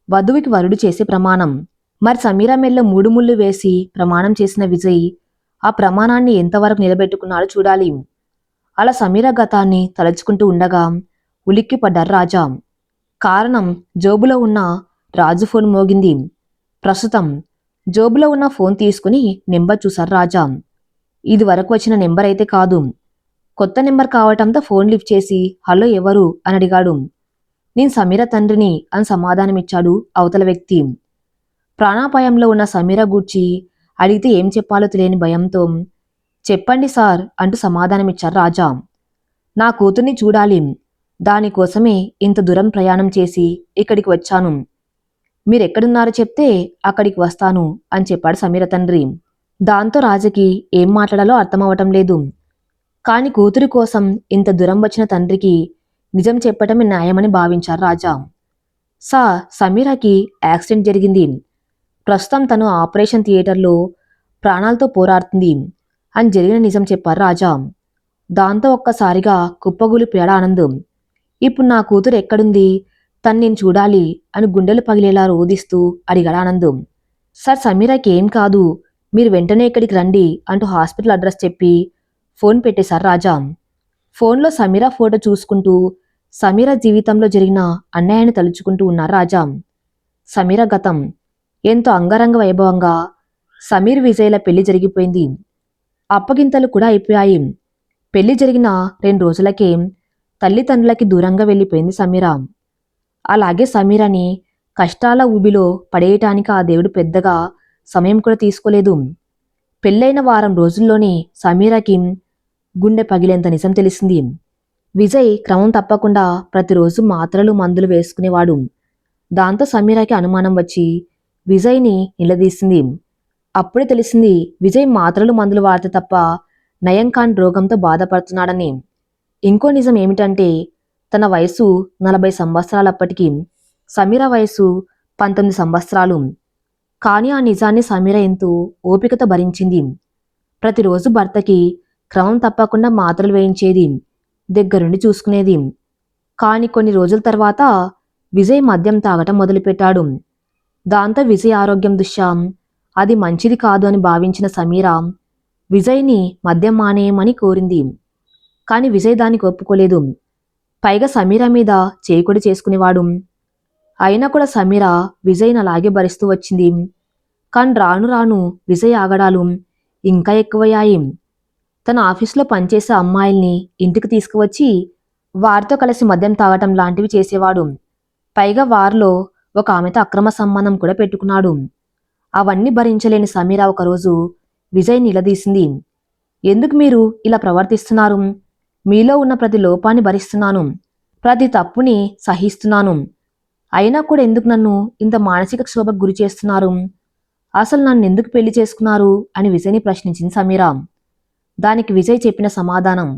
వధువుకి వరుడు చేసే ప్రమాణం. మరి సమీర మెల్లో 3 ముళ్ళు వేసి ప్రమాణం చేసిన విజయ్ ఆ ప్రమాణాన్ని ఎంతవరకు నిలబెట్టుకున్నాడో చూడాలి. అలా సమీర గతాన్ని తలుచుకుంటూ ఉండగా ఉలిక్కిపడ్డారు రాజా. కారణం, జోబులో ఉన్న రాజు ఫోన్ మోగింది. ప్రస్తుతం జోబులో ఉన్న ఫోన్ తీసుకుని నెంబర్ చూశారు రాజా. ఇది వరకు వచ్చిన నెంబర్ అయితే కాదు. కొత్త నెంబర్ కావటంతో ఫోన్ లిఫ్ట్ చేసి హలో ఎవరు అని అడిగాడు. నేను సమీర తండ్రిని అని సమాధానమిచ్చాడు అవతల వ్యక్తి. ప్రాణాపాయంలో ఉన్న సమీర గూర్చి అడిగితే ఏం చెప్పాలో తెలియని భయంతో చెప్పండి సార్ అంటూ సమాధానమిచ్చారు రాజా. నా కూతుర్ని చూడాలి, దానికోసమే ఇంత దూరం ప్రయాణం చేసి ఇక్కడికి వచ్చాను. మీరెక్కడున్నారో చెప్తే అక్కడికి వస్తాను అని చెప్పాడు సమీర తండ్రి. దాంతో రాజుకి ఏం మాట్లాడాలో అర్థమవటం లేదు. కాని కూతురి కోసం ఇంత దూరం వచ్చిన తండ్రికి నిజం చెప్పటమే న్యాయమని భావించారు రాజా. సమీరకి యాక్సిడెంట్ జరిగింది. ప్రస్తుతం తను ఆపరేషన్ థియేటర్లో ప్రాణాలతో పోరాడుతుంది అని జరిగిన నిజం చెప్పారు రాజా. దాంతో ఒక్కసారిగా కుప్పగూలిపోయాడు ఆనందం. ఇప్పుడు నా కూతురు ఎక్కడుంది, తను నేను చూడాలి అని గుండెలు పగిలేలా రోదిస్తూ అడిగాడు ఆనందం. సార్, సమీరకి ఏం కాదు, మీరు వెంటనే ఇక్కడికి రండి అంటూ హాస్పిటల్ అడ్రస్ చెప్పి ఫోన్ పెట్టేశారు రాజా. ఫోన్లో సమీర ఫోటో చూసుకుంటూ సమీర జీవితంలో జరిగిన అన్యాయాన్ని తలుచుకుంటూ ఉన్నారు రాజా. సమీర గతం ఎంతో అంగరంగ వైభవంగా సమీర్ విజయ్ల పెళ్లి జరిగిపోయింది. అప్పగింతలు కూడా అయిపోయాయి. పెళ్లి జరిగిన 2 రోజులకే తల్లిదండ్రులకి దూరంగా వెళ్ళిపోయింది సమీర. అలాగే సమీరని కష్టాల ఊబిలో పడేయటానికి ఆ దేవుడు పెద్దగా సమయం కూడా తీసుకోలేదు. పెళ్ళైన వారం రోజుల్లోనే సమీరకి గుండె పగిలేంత నిజం తెలిసింది. విజయ్ క్రమం తప్పకుండా ప్రతిరోజు మాత్రలు మందులు వేసుకునేవాడు. దాంతో సమీరకి అనుమానం వచ్చి విజయ్ని నిలదీసింది. అప్పుడే తెలిసింది విజయ్ మాత్రలు మందులు వాడితే తప్ప నయం కాని రోగంతో బాధపడుతున్నాడని. ఇంకో నిజం ఏమిటంటే, తన వయసు 40 సంవత్సరాలప్పటికీ సమీర వయసు 19 సంవత్సరాలు. కానీ ఆ నిజాన్ని సమీర ఎంతో ఓపికతో భరించింది. ప్రతిరోజు భర్తకి క్రమం తప్పకుండా మాత్రలు వేయించేది, దగ్గరుండి చూసుకునేది. కానీ కొన్ని రోజుల తర్వాత విజయ్ మద్యం తాగటం మొదలుపెట్టాడు. దాంతో విజయ్ ఆరోగ్యం దృష్ట్యా అది మంచిది కాదు అని భావించిన సమీర విజయ్ని మద్యం మానేయమని కోరింది. కానీ విజయ్ దానికి ఒప్పుకోలేదు. పైగా సమీర మీద చేకుడి చేసుకునేవాడు. అయినా కూడా సమీర విజయ్ని అలాగే భరిస్తూ వచ్చింది. కానీ రాను రాను విజయ్ ఆగడాలు ఇంకా ఎక్కువయ్యాయి. తన ఆఫీసులో పనిచేసే అమ్మాయిల్ని ఇంటికి తీసుకువచ్చి వారితో కలిసి మద్యం తాగటం లాంటివి చేసేవాడు. పైగా వారిలో ఒక ఆమెతో అక్రమ సంబంధం కూడా పెట్టుకున్నాడు. అవన్నీ భరించలేని సమీర ఒకరోజు విజయ్ నిలదీసింది. ఎందుకు మీరు ఇలా ప్రవర్తిస్తున్నారు? మీలో ఉన్న ప్రతి లోపాన్ని భరిస్తున్నాను, ప్రతి తప్పుని సహిస్తున్నాను. అయినా కూడా ఎందుకు నన్ను ఇంత మానసిక క్షోభకు గురి చేస్తున్నారు? అసలు నన్ను ఎందుకు పెళ్లి చేసుకున్నారు అని విజయ్ని ప్రశ్నించింది సమీర. దానికి విజయ్ చెప్పిన సమాధానం,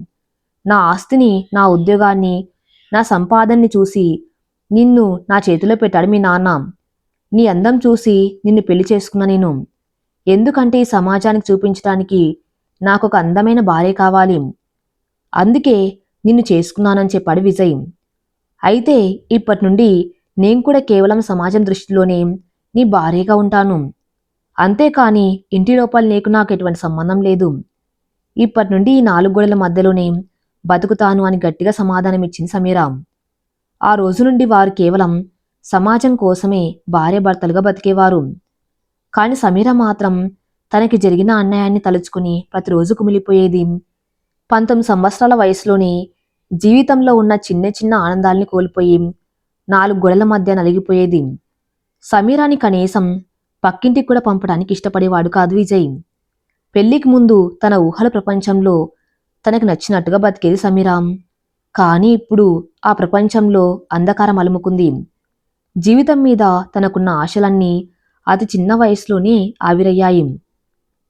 నా ఆస్తిని, నా ఉద్యోగాన్ని, నా సంపాదనని చూసి నిన్ను నా చేతిలో పెట్టాడు మీ నాన్న. నీ అందం చూసి నిన్ను పెళ్లి చేసుకున్నా నేను. ఎందుకంటే ఈ సమాజానికి చూపించడానికి నాకొక అందమైన భార్య కావాలి. అందుకే నిన్ను చేసుకున్నానని చెప్పాడు విజయ్. అయితే ఇప్పటి నుండి నేను కూడా కేవలం సమాజం దృష్టిలోనే నీ భార్యగా ఉంటాను. అంతేకాని ఇంటి లోపల నీకు నాకు ఎటువంటి సంబంధం లేదు. ఇప్పటి నుండి ఈ 4 గోడల మధ్యలోనే బతుకుతాను అని గట్టిగా సమాధానమిచ్చింది సమీర. ఆ రోజు నుండి వారు కేవలం సమాజం కోసమే భార్యాభర్తలుగా బతికేవారు. కాని సమీర మాత్రం తనకి జరిగిన అన్యాయాన్ని తలుచుకుని ప్రతిరోజు కుమిలిపోయేది. 19 సంవత్సరాల వయసులోనే జీవితంలో ఉన్న చిన్న చిన్న ఆనందాల్ని కోల్పోయి 4 గోడల మధ్య నలిగిపోయేది. సమీరాని కనీసం పక్కింటికి కూడా పంపడానికి ఇష్టపడేవాడు కాదు విజయ్. పెళ్లికి ముందు తన ఊహల ప్రపంచంలో తనకు నచ్చినట్టుగా బతికేది సమీర. కానీ ఇప్పుడు ఆ ప్రపంచంలో అంధకారం అలుముకుంది. జీవితం మీద తనకున్న ఆశలన్నీ అతి చిన్న వయసులోనే ఆవిరయ్యాయి.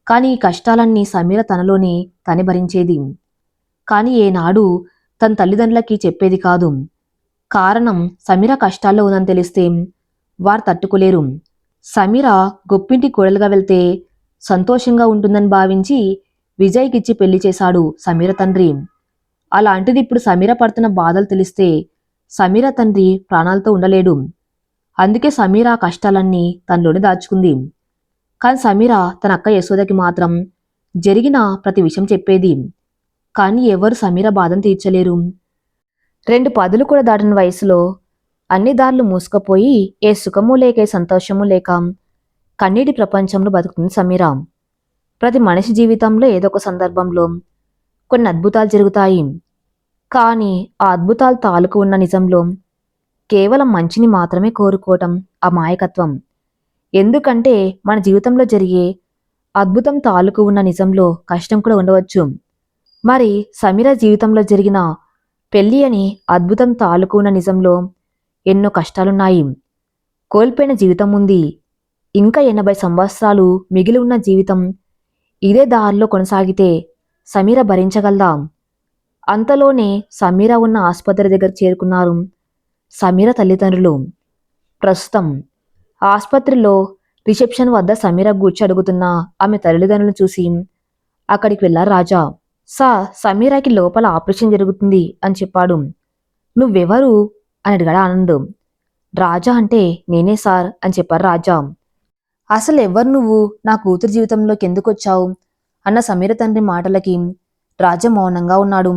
కానీ ఈ కష్టాలన్నీ సమీర తనలోనే తనే భరించేది. కానీ ఏనాడు తన తల్లిదండ్రులకి చెప్పేది కాదు. కారణం సమీర కష్టాల్లో ఉందని తెలిస్తే వారు తట్టుకోలేరు. సమీర గొప్పింటి కోడలుగా వెళ్తే సంతోషంగా ఉంటుందని భావించి విజయ్కిచ్చి పెళ్లి చేశాడు సమీర తండ్రి. అలాంటిది ఇప్పుడు సమీర పడుతున్న బాధలు తెలిస్తే సమీర తండ్రి ప్రాణాలతో ఉండలేడు. అందుకే సమీర ఆ కష్టాలన్నీ తనలోనే దాచుకుంది. కానీ సమీర తన అక్క యశోదకి మాత్రం జరిగిన ప్రతి విషయం చెప్పేది. కానీ ఎవరు సమీర బాధను తీర్చలేరు. 2 పదులు కూడా దాటిన వయసులో అన్ని దారులు మూసుకుపోయి ఏ సుఖము లేక ఏ సంతోషము లేక కన్నీటి ప్రపంచంలో బతుకుతుంది సమీర. ప్రతి మనిషి జీవితంలో ఏదో ఒక సందర్భంలో కొన్ని అద్భుతాలు జరుగుతాయి. కానీ ఆ అద్భుతాలు తాలూకు ఉన్న నిజంలో కేవలం మంచిని మాత్రమే కోరుకోవటం అమాయకత్వం. ఎందుకంటే మన జీవితంలో జరిగే అద్భుతం తాలూకు ఉన్న నిజంలో కష్టం కూడా ఉండవచ్చు. మరి సమీర జీవితంలో జరిగిన పెళ్లి అని అద్భుతం తాలూకు ఉన్న నిజంలో ఎన్నో కష్టాలున్నాయి. కోల్పోయిన జీవితం ఉంది. ఇంకా 80 సంవత్సరాలు మిగిలి ఉన్న జీవితం ఇదే దారిలో కొనసాగితే సమీర భరించగలదా? అంతలోనే సమీర ఉన్న ఆసుపత్రి దగ్గర చేరుకున్నారు సమీర తల్లిదండ్రులు. ప్రస్తుతం ఆసుపత్రిలో రిసెప్షన్ వద్ద సమీర గూర్చి అడుగుతున్న ఆమె తల్లిదండ్రులను చూసి అక్కడికి వెళ్లారు రాజా. సమీరాకి లోపల ఆపరేషన్ జరుగుతుంది అని చెప్పాడు. నువ్వెవరు అని అడిగాడు ఆనంద్. రాజా అంటే నేనే సార్ అని చెప్పారు రాజా. అసలు ఎవరు నువ్వు, నా కూతురు జీవితంలోకి ఎందుకు వచ్చావు అన్న సమీర తండ్రి మాటలకి రాజా మౌనంగా ఉన్నాడు.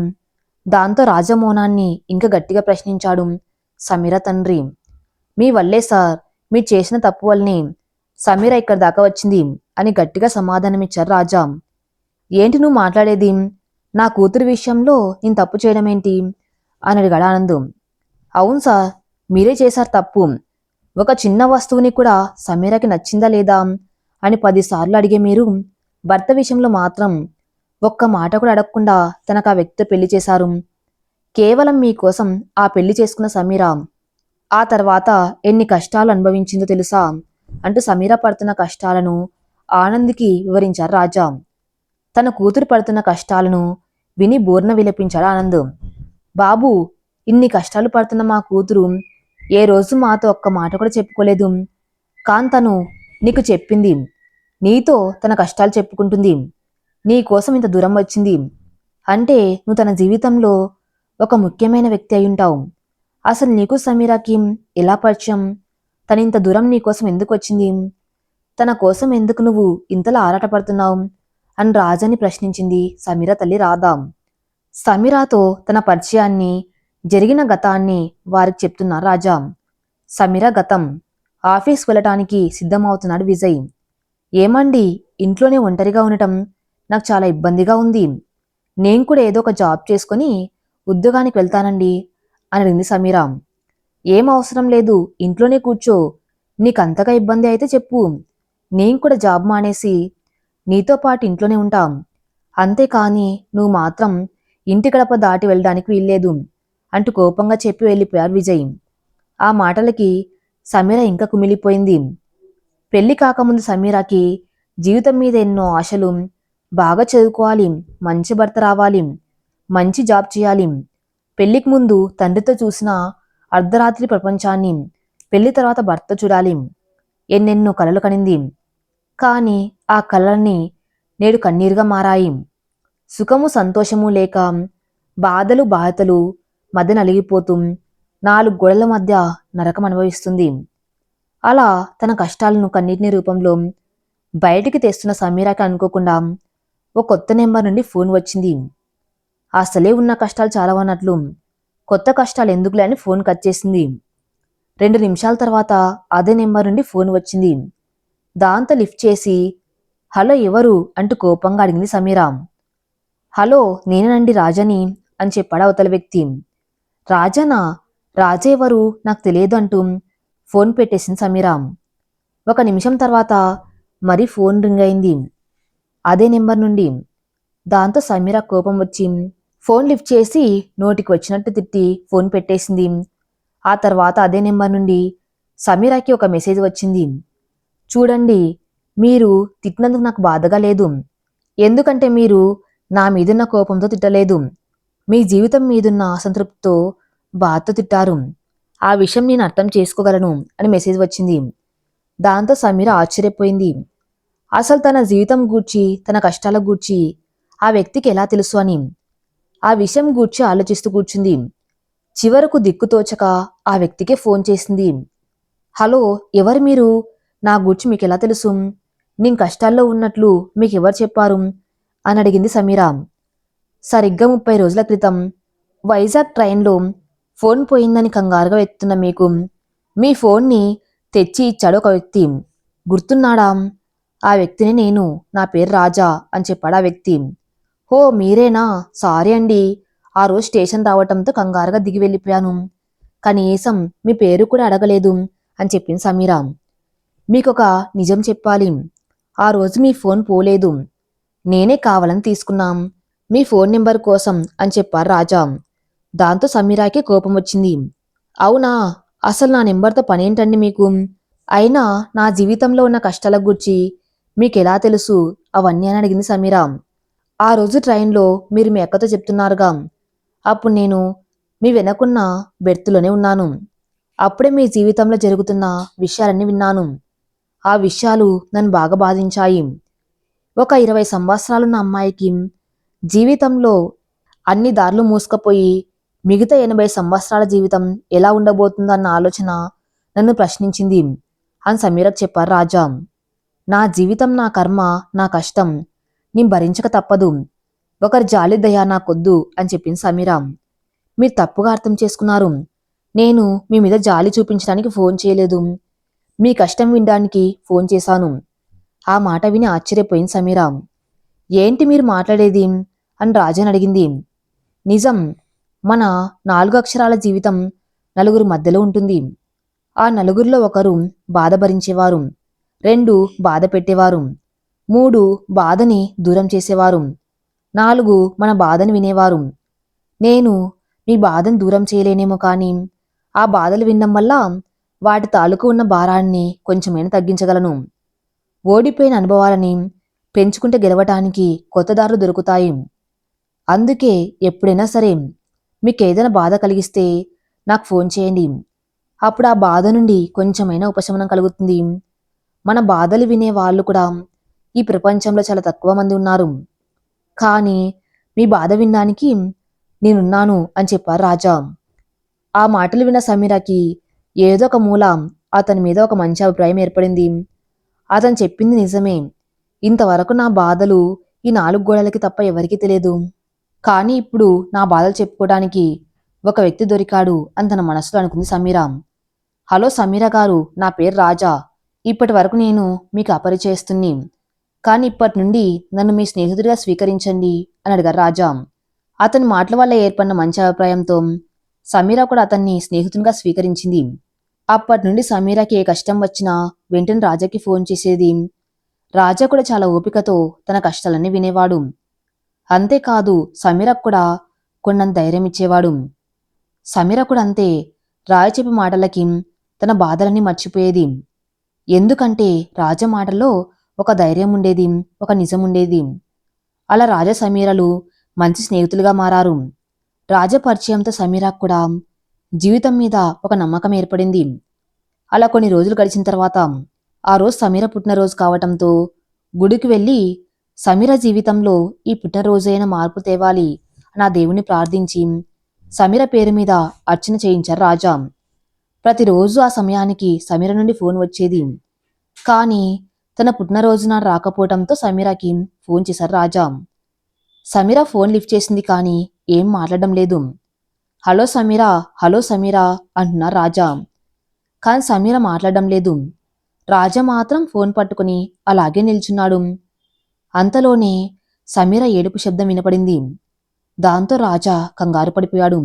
దాంతో రాజా మౌనాన్ని ఇంకా గట్టిగా ప్రశ్నించాడు సమీర తండ్రి. మీ వల్లే సార్, మీరు చేసిన తప్పు వల్లనే సమీర ఇక్కడ దాకా వచ్చింది అని గట్టిగా సమాధానమిచ్చారు రాజా. ఏంటి నువ్వు మాట్లాడేది? నా కూతురు విషయంలో నేను తప్పు చేయడం ఏంటి అని అడిగాడు ఆనంద్. అవును సార్, మీరే చేశారు తప్పు. ఒక చిన్న వస్తువుని కూడా సమీరకి నచ్చిందా లేదా అని 10 సార్లు అడిగే మీరు భర్త విషయంలో మాత్రం ఒక్క మాట కూడా అడగకుండా తనకు ఆ వ్యక్తితో పెళ్లి చేశారు. కేవలం మీకోసం ఆ పెళ్లి చేసుకున్న సమీర ఆ తర్వాత ఎన్ని కష్టాలు అనుభవించిందో తెలుసా అంటూ సమీర పడుతున్న కష్టాలను ఆనంద్కి వివరించారు రాజా. తన కూతురు పడుతున్న కష్టాలను విని బోర్న విలపించాడు ఆనంద్. బాబు, ఇన్ని కష్టాలు పడుతున్న మా కూతురు ఏ రోజు మాతో ఒక్క మాట కూడా చెప్పుకోలేదు. కాన్ తను నీకు చెప్పింది. నీతో తన కష్టాలు చెప్పుకుంటుంది. నీ కోసం ఇంత దూరం వచ్చింది అంటే నువ్వు తన జీవితంలో ఒక ముఖ్యమైన వ్యక్తి అయి ఉంటావు. అసలు నీకు సమీరాకి ఎలా పరిచయం? తను ఇంత దూరం నీ కోసం ఎందుకు వచ్చింది? తన కోసం ఎందుకు నువ్వు ఇంతలా ఆరాటపడుతున్నావు అని రాజాని ప్రశ్నించింది సమీర తల్లి రాధా. సమీరాతో తన పరిచయాన్ని, జరిగిన గతాన్ని వారికి చెప్తున్నారు రాజా. సమీర గతం. ఆఫీస్ వెళ్ళటానికి సిద్ధమవుతున్నాడు విజయ్. ఏమండి, ఇంట్లోనే ఒంటరిగా ఉండటం నాకు చాలా ఇబ్బందిగా ఉంది. నేను కూడా ఏదో ఒక జాబ్ చేసుకుని ఉద్యోగానికి వెళ్తానండి అని అడిగింది సమీర. ఏం అవసరం లేదు, ఇంట్లోనే కూర్చో. నీకంతగా ఇబ్బంది అయితే చెప్పు, నేను కూడా జాబ్ మానేసి నీతో పాటు ఇంట్లోనే ఉంటాం. అంతేకాని నువ్వు మాత్రం ఇంటి గడప దాటి వెళ్ళడానికి వీల్లేదు అంటూ కోపంగా చెప్పి వెళ్ళిపోయారు విజయ్. ఆ మాటలకి సమీర ఇంకా కుమిలిపోయింది. పెళ్లి కాకముందు సమీరాకి జీవితం మీద ఎన్నో ఆశలు. బాగా చదువుకోవాలి, మంచి భర్త రావాలి, మంచి జాబ్ చేయాలి, పెళ్లికి ముందు తండ్రితో చూసిన అర్ధరాత్రి ప్రపంచాన్ని, పెళ్లి తర్వాత భర్త చూడాలి, ఎన్నెన్నో కలలు కనింది. కానీ ఆ కలలన్నీ నేడు కన్నీరుగా మారాయి. సుఖము సంతోషము లేక బాధలు బాధలు మధ్య నలిగిపోతూ 4 గోడల మధ్య నరకం అనుభవిస్తుంది. అలా తన కష్టాలను కన్నీటిని రూపంలో బయటికి తెస్తున్న సమీరాకి అనుకోకుండా ఓ కొత్త నెంబర్ నుండి ఫోన్ వచ్చింది. అసలే ఉన్న కష్టాలు చాలా ఉన్నట్లు కొత్త కష్టాలు ఎందుకులే అని ఫోన్ కట్ చేసింది. 2 నిమిషాల తర్వాత అదే నెంబర్ నుండి ఫోన్ వచ్చింది. దాంతో లిఫ్ట్ చేసి హలో ఎవరు అంటూ కోపంగా అడిగింది సమీర. హలో, నేనేనండి రాజాని అని చెప్పాడు అవతల వ్యక్తి. రాజానా? రాజా ఎవరు నాకు తెలియదు అంటూ ఫోన్ పెట్టేసింది సమీర. 1 నిమిషం తర్వాత మరీ ఫోన్ రింగ్ అయింది అదే నెంబర్ నుండి. దాంతో సమీర కోపం వచ్చి ఫోన్ లిఫ్ట్ చేసి నోటికి వచ్చినట్టు తిట్టి ఫోన్ పెట్టేసింది. ఆ తర్వాత అదే నెంబర్ నుండి సమీరాకి ఒక మెసేజ్ వచ్చింది. చూడండి, మీరు తిట్టినందుకు నాకు బాధగా లేదు. ఎందుకంటే మీరు నా మీదున్న కోపంతో తిట్టలేదు. మీ జీవితం మీదున్న అసంతృప్తితో బాధతో తిట్టారు. ఆ విషయం నేను అర్థం చేసుకోగలను అని మెసేజ్ వచ్చింది. దాంతో సమీర ఆశ్చర్యపోయింది. అసలు తన జీవితం గూర్చి, తన కష్టాల గూర్చి ఆ వ్యక్తికి ఎలా తెలుసు అని. ఆ విషయం గూర్చి ఆలోచిస్తూ కూర్చుంది. చివరకు దిక్కుతోచక ఆ వ్యక్తికే ఫోన్ చేసింది. హలో, ఎవరు మీరు? నా గూర్చి మీకెలా తెలుసు? నేను కష్టాల్లో ఉన్నట్లు మీకెవరు చెప్పారు అని అడిగింది సమీర. సరిగ్గా 30 రోజుల క్రితం వైజాగ్ ట్రైన్లో ఫోన్ పోయిందని కంగారుగా ఎత్తున్న మీకు మీ ఫోన్ని తెచ్చి ఇచ్చాడు ఒక వ్యక్తి. గుర్తున్నాడా? ఆ వ్యక్తిని నేను. నా పేరు రాజా అని చెప్పాడు ఆ వ్యక్తి. హో, మీరేనా? సారీ అండి. ఆ రోజు స్టేషన్ రావటంతో కంగారుగా దిగి వెళ్ళిపోయాను. కనీసం మీ పేరు కూడా అడగలేదు అని చెప్పింది సమీర. మీకొక నిజం చెప్పాలి. ఆ రోజు మీ ఫోన్ పోలేదు. నేనే కావాలని తీసుకున్నాం. మీ ఫోన్ నెంబర్ కోసం అని చెప్పారు రాజా. దాంతో సమీరాకి కోపం వచ్చింది. అవునా? అసలు నా నెంబర్తో పనేంటండి మీకు? అయినా నా జీవితంలో ఉన్న కష్టాల గురించి మీకెలా తెలుసు అవన్నీ అని అడిగింది సమీర. ఆ రోజు ట్రైన్లో మీరు మీ అక్కతో చెప్తున్నారుగా, అప్పుడు నేను మీ వెనకున్న బెర్తులోనే ఉన్నాను. అప్పుడే మీ జీవితంలో జరుగుతున్న విషయాలన్నీ విన్నాను. ఆ విషయాలు నన్ను బాగా బాధించాయి. ఒక 20 సంవత్సరాలున్న అమ్మాయికి జీవితంలో అన్ని దారులు మూసుకుపోయి మిగతా 80 సంవత్సరాల జీవితం ఎలా ఉండబోతుందో అన్న ఆలోచన నన్ను ప్రశ్నించింది అని సమీరకు చెప్పారు రాజా. నా జీవితం, నా కర్మ, నా కష్టం నేను భరించక తప్పదు. ఒకరి జాలి దయ నాకొద్దు అని చెప్పింది సమీర. మీరు తప్పుగా అర్థం చేసుకున్నారు. నేను మీ మీద జాలి చూపించడానికి ఫోన్ చేయలేదు. మీ కష్టం వినడానికి ఫోన్ చేశాను. ఆ మాట విని ఆశ్చర్యపోయింది సమీర. ఏంటి మీరు మాట్లాడేది అని రాజాని అడిగింది. నిజం. మన 4 అక్షరాల జీవితం నలుగురు మధ్యలో ఉంటుంది. ఆ నలుగురిలో ఒకరు బాధ భరించేవారు, 2 బాధ పెట్టేవారు, 3 బాధని దూరం చేసేవారు, 4 మన బాధని వినేవారు. నేను మీ బాధను దూరం చేయలేనేమో కానీ ఆ బాధలు వినడం వల్ల వాటి తాలూకు ఉన్న భారాన్ని కొంచెమైనా తగ్గించగలను. ఓడిపోయిన అనుభవాలని పెంచుకుంటే గెలవటానికి కొత్త దారులు దొరుకుతాయి. అందుకే ఎప్పుడైనా సరే మీకేదైనా బాధ కలిగిస్తే నాకు ఫోన్ చేయండి. అప్పుడు ఆ బాధ నుండి కొంచెమైనా ఉపశమనం కలుగుతుంది. మన బాధలు వినే వాళ్ళు కూడా ఈ ప్రపంచంలో చాలా తక్కువ మంది ఉన్నారు. కానీ మీ బాధ వినడానికి నేనున్నాను అని చెప్పారు రాజా. ఆ మాటలు విన్న సమీరాకి ఏదో ఒక మూల అతని మీద ఒక మంచి అభిప్రాయం ఏర్పడింది. అతను చెప్పింది నిజమే. ఇంతవరకు నా బాధలు ఈ 4 గోడలకి తప్ప ఎవరికీ తెలియదు. కానీ ఇప్పుడు నా బాధలు చెప్పుకోవడానికి ఒక వ్యక్తి దొరికాడు అని తన మనసులో అనుకుంది సమీర. హలో సమీర గారు, నా పేరు రాజా. ఇప్పటి వరకు నేను మీకు అపరిచయస్తుని. కానీ ఇప్పటి నుండి నన్ను మీ స్నేహితుడిగా స్వీకరించండి అని అడిగారు రాజా. అతని మాటల వల్ల ఏర్పడిన మంచి అభిప్రాయంతో సమీర కూడా అతన్ని స్నేహితునిగా స్వీకరించింది. అప్పటి నుండి సమీరాకి ఏ కష్టం వచ్చినా వెంటనే రాజాకి ఫోన్ చేసేది. రాజా కూడా చాలా ఓపికతో తన కష్టాలన్నీ వినేవాడు. అంతేకాదు సమీరకు కూడా కొండంత ధైర్యం ఇచ్చేవాడు. సమీర కూడా అంతే. రాజా చెప్పే మాటలకి తన బాధలన్నీ మర్చిపోయేది. ఎందుకంటే రాజా మాటల్లో ఒక ధైర్యం ఉండేది, ఒక నిజం ఉండేది. అలా రాజా సమీరలు మంచి స్నేహితులుగా మారారు. రాజా పరిచయంతో సమీరాకు కూడా జీవితం మీద ఒక నమ్మకం ఏర్పడింది. అలా కొన్ని రోజులు గడిచిన తర్వాత ఆ రోజు సమీర పుట్టినరోజు కావటంతో గుడికి వెళ్ళి సమీర జీవితంలో ఈ పుట్టినరోజైన మార్పు తేవాలి నా దేవుణ్ణి ప్రార్థించి సమీర పేరు మీద అర్చన చేయించారు రాజా. ప్రతిరోజు ఆ సమయానికి సమీర నుండి ఫోన్ వచ్చేది. కానీ తన పుట్టినరోజున రాకపోవడంతో సమీరాకి ఫోన్ చేశారు రాజా. సమీర ఫోన్ లిఫ్ట్ చేసింది కానీ ఏం మాట్లాడడం లేదు. హలో సమీరా, హలో సమీరా అంటున్నారు రాజా. కానీ సమీర మాట్లాడడం లేదు. రాజా మాత్రం ఫోన్ పట్టుకుని అలాగే నిల్చున్నాడు. అంతలోనే సమీర ఏడుపు శబ్దం వినపడింది. దాంతో రాజా కంగారు పడిపోయాడు.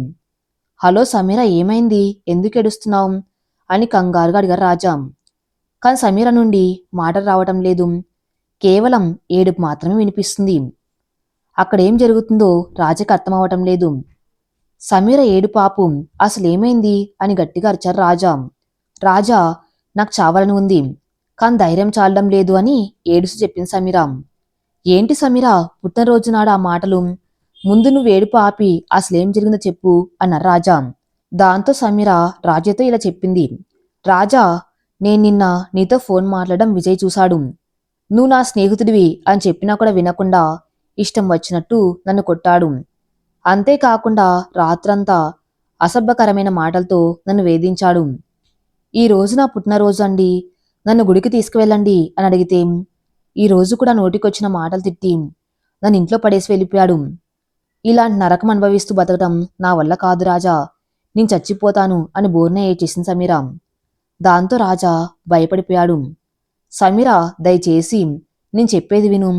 హలో సమీర, ఏమైంది? ఎందుకు ఏడుస్తున్నావు అని కంగారుగా అడిగారు రాజా. కానీ సమీర నుండి మాటలు రావటం లేదు. కేవలం ఏడుపు మాత్రమే వినిపిస్తుంది. అక్కడేం జరుగుతుందో రాజాకి అర్థమవటం లేదు. సమీర ఏడు పాపు, అసలేమైంది అని గట్టిగా అరిచారు రాజా. రాజా, నాకు చావాలని ఉంది. కాని ధైర్యం చాలడం లేదు అని ఏడుస్తూ చెప్పింది సమీర. ఏంటి సమీర, పుట్టినరోజు నాడు ఆ మాటలు? ముందు నువ్వు ఏడుపు ఆపి అసలేం జరిగిందో చెప్పు అన్నారు రాజా. దాంతో సమీర రాజాతో ఇలా చెప్పింది. రాజా, నేను నిన్న నీతో ఫోన్ మాట్లాడడం విజయ్ చూశాడు. నువ్వు నా స్నేహితుడివి అని చెప్పినా కూడా వినకుండా ఇష్టం వచ్చినట్టు నన్ను కొట్టాడు. అంతేకాకుండా రాత్రంతా అసభ్యకరమైన మాటలతో నన్ను వేధించాడు. ఈ రోజు నా పుట్టినరోజు అండి, నన్ను గుడికి తీసుకువెళ్ళండి అని అడిగితే ఈ రోజు కూడా నోటికొచ్చిన మాటలు తిట్టి నన్ను ఇంట్లో పడేసి వెళ్ళిపోయాడు. ఇలాంటి నరకం అనుభవిస్తూ బతకటం నా వల్ల కాదు రాజా, నేను చచ్చిపోతాను అని బోర్న ఏడ్చేసింది సమీర. దాంతో రాజా భయపడిపోయాడు. సమీర, దయచేసి నేను చెప్పేది విను.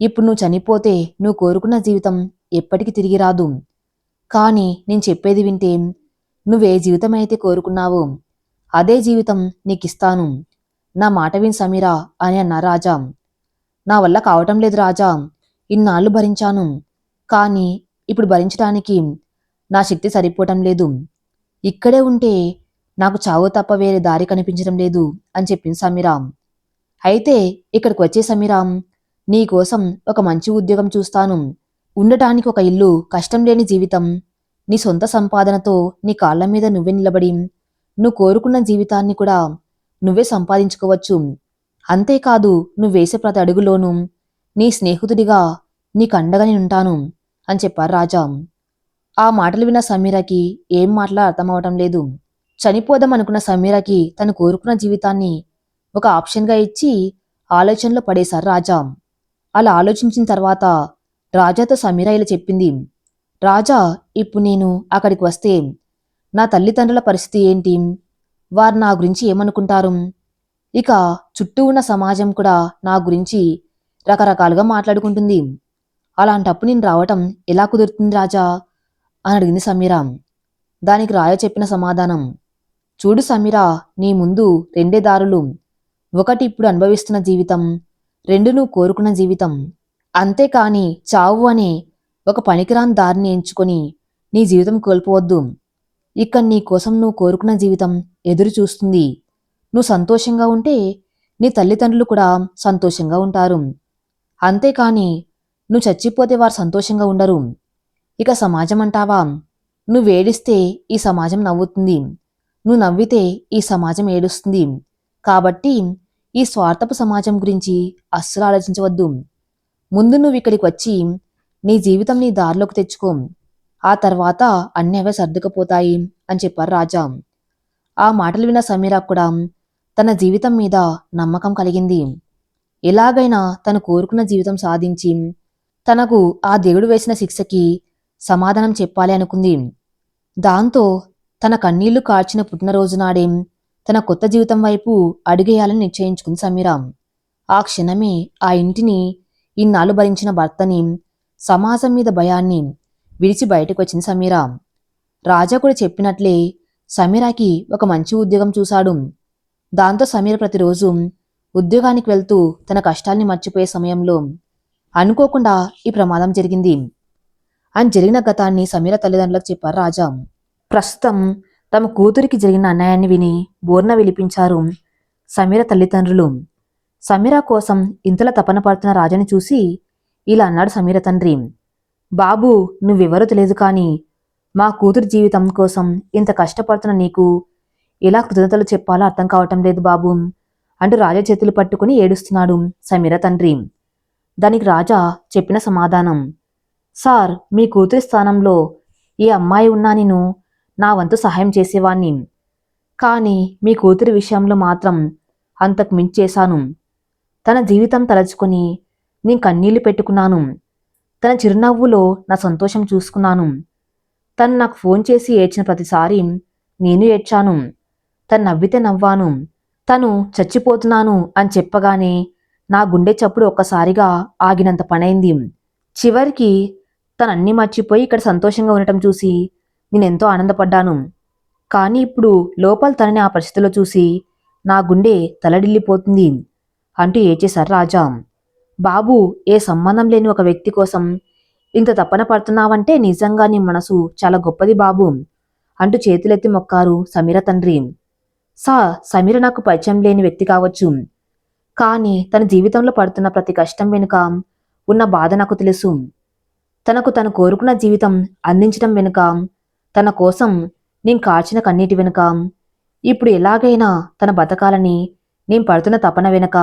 ఇప్పుడు నువ్వు చనిపోతే నువ్వు కోరుకున్న జీవితం ఎప్పటికీ తిరిగి రాదు. కానీ నేను చెప్పేది వింటే నువ్వే జీవితం అయితే కోరుకున్నావో అదే జీవితం నీకిస్తాను. నా మాట విని సమీరా అని అన్నా రాజా. నా వల్ల కావటం లేదు రాజా, ఇన్నాళ్ళు భరించాను, కానీ ఇప్పుడు భరించడానికి నా శక్తి సరిపోవటం లేదు. ఇక్కడే ఉంటే నాకు చావు తప్ప వేరే దారి కనిపించడం లేదు అని చెప్పింది సమీరా. అయితే ఇక్కడికి వచ్చే సమీరా, నీకోసం ఒక మంచి ఉద్యోగం చూస్తాను. ఉండటానికి ఒక ఇల్లు, కష్టం లేని జీవితం, నీ సొంత సంపాదనతో నీ కాళ్ల మీద నువ్వే నిలబడి నువ్వు కోరుకున్న జీవితాన్ని కూడా నువ్వే సంపాదించుకోవచ్చు. అంతేకాదు నువ్వేసే ప్రతి అడుగులోనూ నీ స్నేహితుడిగా నీకు అండగా నేనుంటాను అని చెప్పారు రాజా. ఆ మాటలు విన్న సమీరకి ఏం మాటలా అర్థమవటం లేదు. చనిపోదాం అనుకున్న సమీరకి తను కోరుకున్న జీవితాన్ని ఒక ఆప్షన్గా ఇచ్చి ఆలోచనలో పడేశారు రాజా. అలా ఆలోచించిన తర్వాత రాజాతో సమీర ఇలా చెప్పింది. రాజా, ఇప్పుడు నేను అక్కడికి వస్తే నా తల్లిదండ్రుల పరిస్థితి ఏంటి? వారు నా గురించి ఏమనుకుంటారు? ఇక చుట్టూ ఉన్న సమాజం కూడా నా గురించి రకరకాలుగా మాట్లాడుకుంటుంది. అలాంటప్పుడు నేను రావటం ఎలా కుదురుతుంది రాజా అని అడిగింది సమీర. దానికి రాజా చెప్పిన సమాధానం, చూడు సమీర, నీ ముందు రెండే దారులు. ఒకటి ఇప్పుడు అనుభవిస్తున్న జీవితం, రెండు నువ్వు కోరుకున్న జీవితం. అంతేకాని చావు అనే ఒక పనికిరాని దారిని ఎంచుకొని నీ జీవితం కోల్పోవద్దు. ఇక్కడ నీ కోసం నువ్వు కోరుకున్న జీవితం ఎదురు చూస్తుంది. నువ్వు సంతోషంగా ఉంటే నీ తల్లిదండ్రులు కూడా సంతోషంగా ఉంటారు. అంతేకాని నువ్వు చచ్చిపోతే వారు సంతోషంగా ఉండరు. ఇక సమాజం అంటావా? నువ్వేడిస్తే ఈ సమాజం నవ్వుతుంది, నువ్వు నవ్వితే ఈ సమాజం ఏడుస్తుంది. కాబట్టి ఈ స్వార్థపు సమాజం గురించి అస్సలు ఆలోచించవద్దు. ముందు నువ్వు ఇక్కడికి వచ్చి నీ జీవితం నీ దారిలోకి తెచ్చుకో, ఆ తర్వాత అన్నీ అవే సర్దుకుపోతాయి అని చెప్పారు రాజా. ఆ మాటలు విన్న సమీర కూడా తన జీవితం మీద నమ్మకం కలిగింది. ఎలాగైనా తను కోరుకున్న జీవితం సాధించి తనకు ఆ దేవుడు వేసిన శిక్షకి సమాధానం చెప్పాలి అనుకుంది. దాంతో తన కన్నీళ్లు కార్చిన పుట్టినరోజు నాడే తన కొత్త జీవితం వైపు అడుగేయాలని నిశ్చయించుకుంది సమీర. ఆ క్షణమే ఆ ఇంటిని, ఇన్నాళ్ళు భరించిన భర్తని, సమాజం మీద భయాన్ని విడిచి బయటకు వచ్చింది సమీర. రాజా కూడా చెప్పినట్లే సమీరాకి ఒక మంచి ఉద్యోగం చూశాడు. దాంతో సమీర ప్రతిరోజు ఉద్యోగానికి వెళ్తూ తన కష్టాల్ని మర్చిపోయే సమయంలో అనుకోకుండా ఈ ప్రమాదం జరిగింది అని జరిగిన గతాన్ని సమీర తల్లిదండ్రులకు చెప్పారు రాజా. ప్రస్తుతం తమ కూతురికి జరిగిన అన్యాయాన్ని విని బోర్న విలిపించారు సమీర తల్లిదండ్రులు. సమీర కోసం ఇంతలా తపన పడుతున్న రాజాని చూసి ఇలా అన్నాడు సమీర తండ్రి. బాబు, నువ్వెవరో తెలియదు కానీ మా కూతురి జీవితం కోసం ఇంత కష్టపడుతున్న నీకు ఎలా కృతజ్ఞతలు చెప్పాలో అర్థం కావటం లేదు బాబు అంటూ రాజా చేతులు పట్టుకుని ఏడుస్తున్నాడు సమీర తండ్రి. దానికి రాజా చెప్పిన సమాధానం, సార్, మీ కూతురి స్థానంలో ఈ అమ్మాయి ఉన్నా నేను నా వంతు సహాయం చేసేవాణ్ణి. కానీ మీ కూతురి విషయంలో మాత్రం అంతకు మించి చేశాను. తన జీవితం తలచుకొని నేను కన్నీళ్లు పెట్టుకున్నాను. తన చిరునవ్వులో నా సంతోషం చూసుకున్నాను. తను నాకు ఫోన్ చేసి ఏడ్చిన ప్రతిసారి నేను ఏడ్చాను. తను నవ్వితే నవ్వాను. తను చచ్చిపోతున్నాను అని చెప్పగానే నా గుండె చప్పుడు ఒక్కసారిగా ఆగినంత పనైంది. చివరికి తనన్నీ మర్చిపోయి ఇక్కడ సంతోషంగా ఉండటం చూసి నేనెంతో ఆనందపడ్డాను. కానీ ఇప్పుడు లోపల తనని ఆ పరిస్థితిలో చూసి నా గుండె తలడిల్లిపోతుంది అంటూ ఏడ్చేశారు రాజా. బాబు, ఏ సంబంధం లేని ఒక వ్యక్తి కోసం ఇంత తపన పడుతున్నావంటే నిజంగా నీ మనసు చాలా గొప్పది బాబు అంటూ చేతులెత్తి మొక్కారు సమీర తండ్రి. సమీర నాకు పరిచయం లేని వ్యక్తి కావచ్చు, కానీ తన జీవితంలో పడుతున్న ప్రతి కష్టం వెనుక ఉన్న బాధ నాకు తెలుసు. తను కోరుకున్న జీవితం అందించడం వెనుక, తన కోసం నేను కార్చిన కన్నీటి వెనుక, ఇప్పుడు ఎలాగైనా తన బతకాలని నేను పడుతున్న తపన వెనుక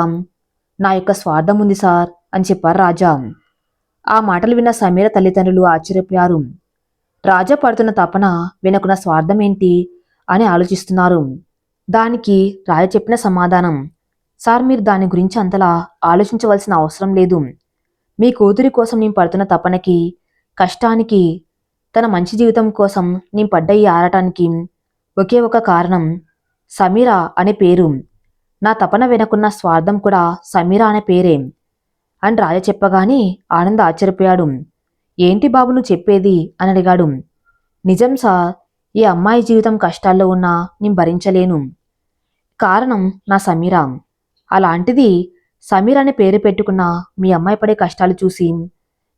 నా యొక్క స్వార్థం ఉంది సార్ అని చెప్పారు రాజా. ఆ మాటలు విన్న సమీర తల్లిదండ్రులు ఆశ్చర్యపోయారు. రాజా పడుతున్న తపన వెనుకున్న స్వార్థం ఏంటి అని ఆలోచిస్తున్నారు. దానికి రాజా చెప్పిన సమాధానం, సార్ మీరు దాని గురించి అంతలా ఆలోచించవలసిన అవసరం లేదు. మీ కూతురి కోసం నేను పడుతున్న తపనకి, కష్టానికి, తన మంచి జీవితం కోసం నేను పడ్డ ఈ ఆరాటానికి ఒకే ఒక కారణం సమీర అనే పేరు. నా తపన వెనుకున్న స్వార్థం కూడా సమీర అనే పేరే అని రాజా చెప్పగానే ఆనంద్ ఆశ్చర్యపోయాడు. ఏంటి బాబు నువ్వు చెప్పేది అని అడిగాడు. నిజం సార్, ఈ అమ్మాయి జీవితం కష్టాల్లో ఉన్నా నేను భరించలేను. కారణం నా సమీర. అలాంటిది సమీర అనే పేరు పెట్టుకున్న మీ అమ్మాయి పడే కష్టాలు చూసి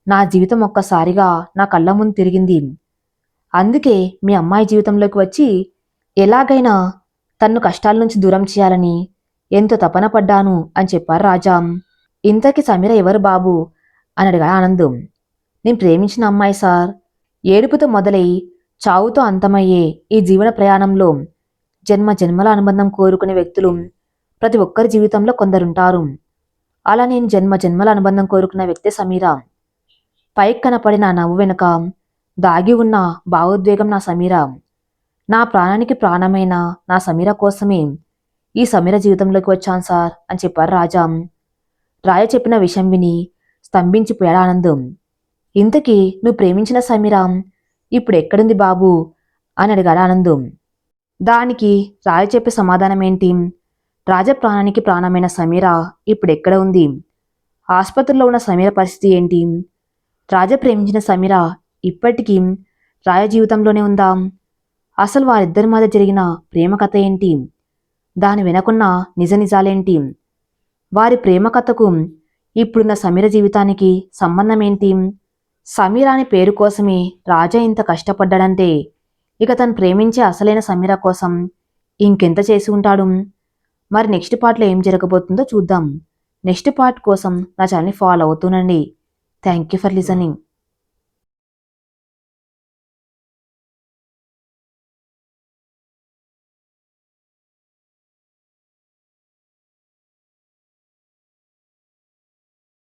నా జీవితం ఒక్కసారిగా నా కళ్ళ ముందు తిరిగింది. అందుకే మీ అమ్మాయి జీవితంలోకి వచ్చి ఎలాగైనా తన్ను కష్టాల నుంచి దూరం చేయాలని ఎంతో తపన పడ్డాను అని చెప్పారు రాజా. ఇంతకీ సమీర ఎవరు బాబు అని అడిగాడు ఆనందం. నేను ప్రేమించిన అమ్మాయి సార్. ఏడుపుతో మొదలై చావుతో అంతమయ్యే ఈ జీవన ప్రయాణంలో జన్మ జన్మల అనుబంధం కోరుకునే వ్యక్తులు ప్రతి ఒక్కరి జీవితంలో కొందరుంటారు. అలా నేను జన్మ జన్మల అనుబంధం కోరుకున్న వ్యక్తే సమీర. పైకి కనపడిన నవ్వు వెనుక దాగి ఉన్న భావోద్వేగం నా సమీర. నా ప్రాణానికి ప్రాణమైన నా సమీర కోసమే ఈ సమీర జీవితంలోకి వచ్చాను సార్ అని చెప్పారు రాజా. రాజా చెప్పిన విషయం విని స్తంభించిపోయాడు ఆనందం. ఇంతకీ నువ్వు ప్రేమించిన సమీర ఇప్పుడు ఎక్కడుంది బాబు అని అడిగాడు ఆనందం. దానికి రాజా చెప్పే సమాధానం ఏంటి? రాజా ప్రాణానికి ప్రాణమైన సమీర ఇప్పుడు ఎక్కడ ఉంది? ఆసుపత్రిలో ఉన్న సమీర పరిస్థితి ఏంటి? రాజా ప్రేమించిన సమీర ఇప్పటికీ రాజా జీవితంలోనే ఉందా? అసలు వారిద్దరి మధ్య జరిగిన ప్రేమ కథ ఏంటి? దాని వెనకున్న నిజ నిజాలేంటి? వారి ప్రేమ కథకు ఇప్పుడున్న సమీర జీవితానికి సంబంధం ఏంటి? సమీర అనే పేరు కోసమే రాజా ఇంత కష్టపడ్డాడంటే ఇక తను ప్రేమించే అసలైన సమీర కోసం ఇంకెంత చేసి ఉంటాడు? మరి నెక్స్ట్ పార్ట్లో ఏం జరగబోతుందో చూద్దాం. నెక్స్ట్ పార్ట్ కోసం నా ఛానల్ని ఫాలో అవుతూనండి. Thank you for listening.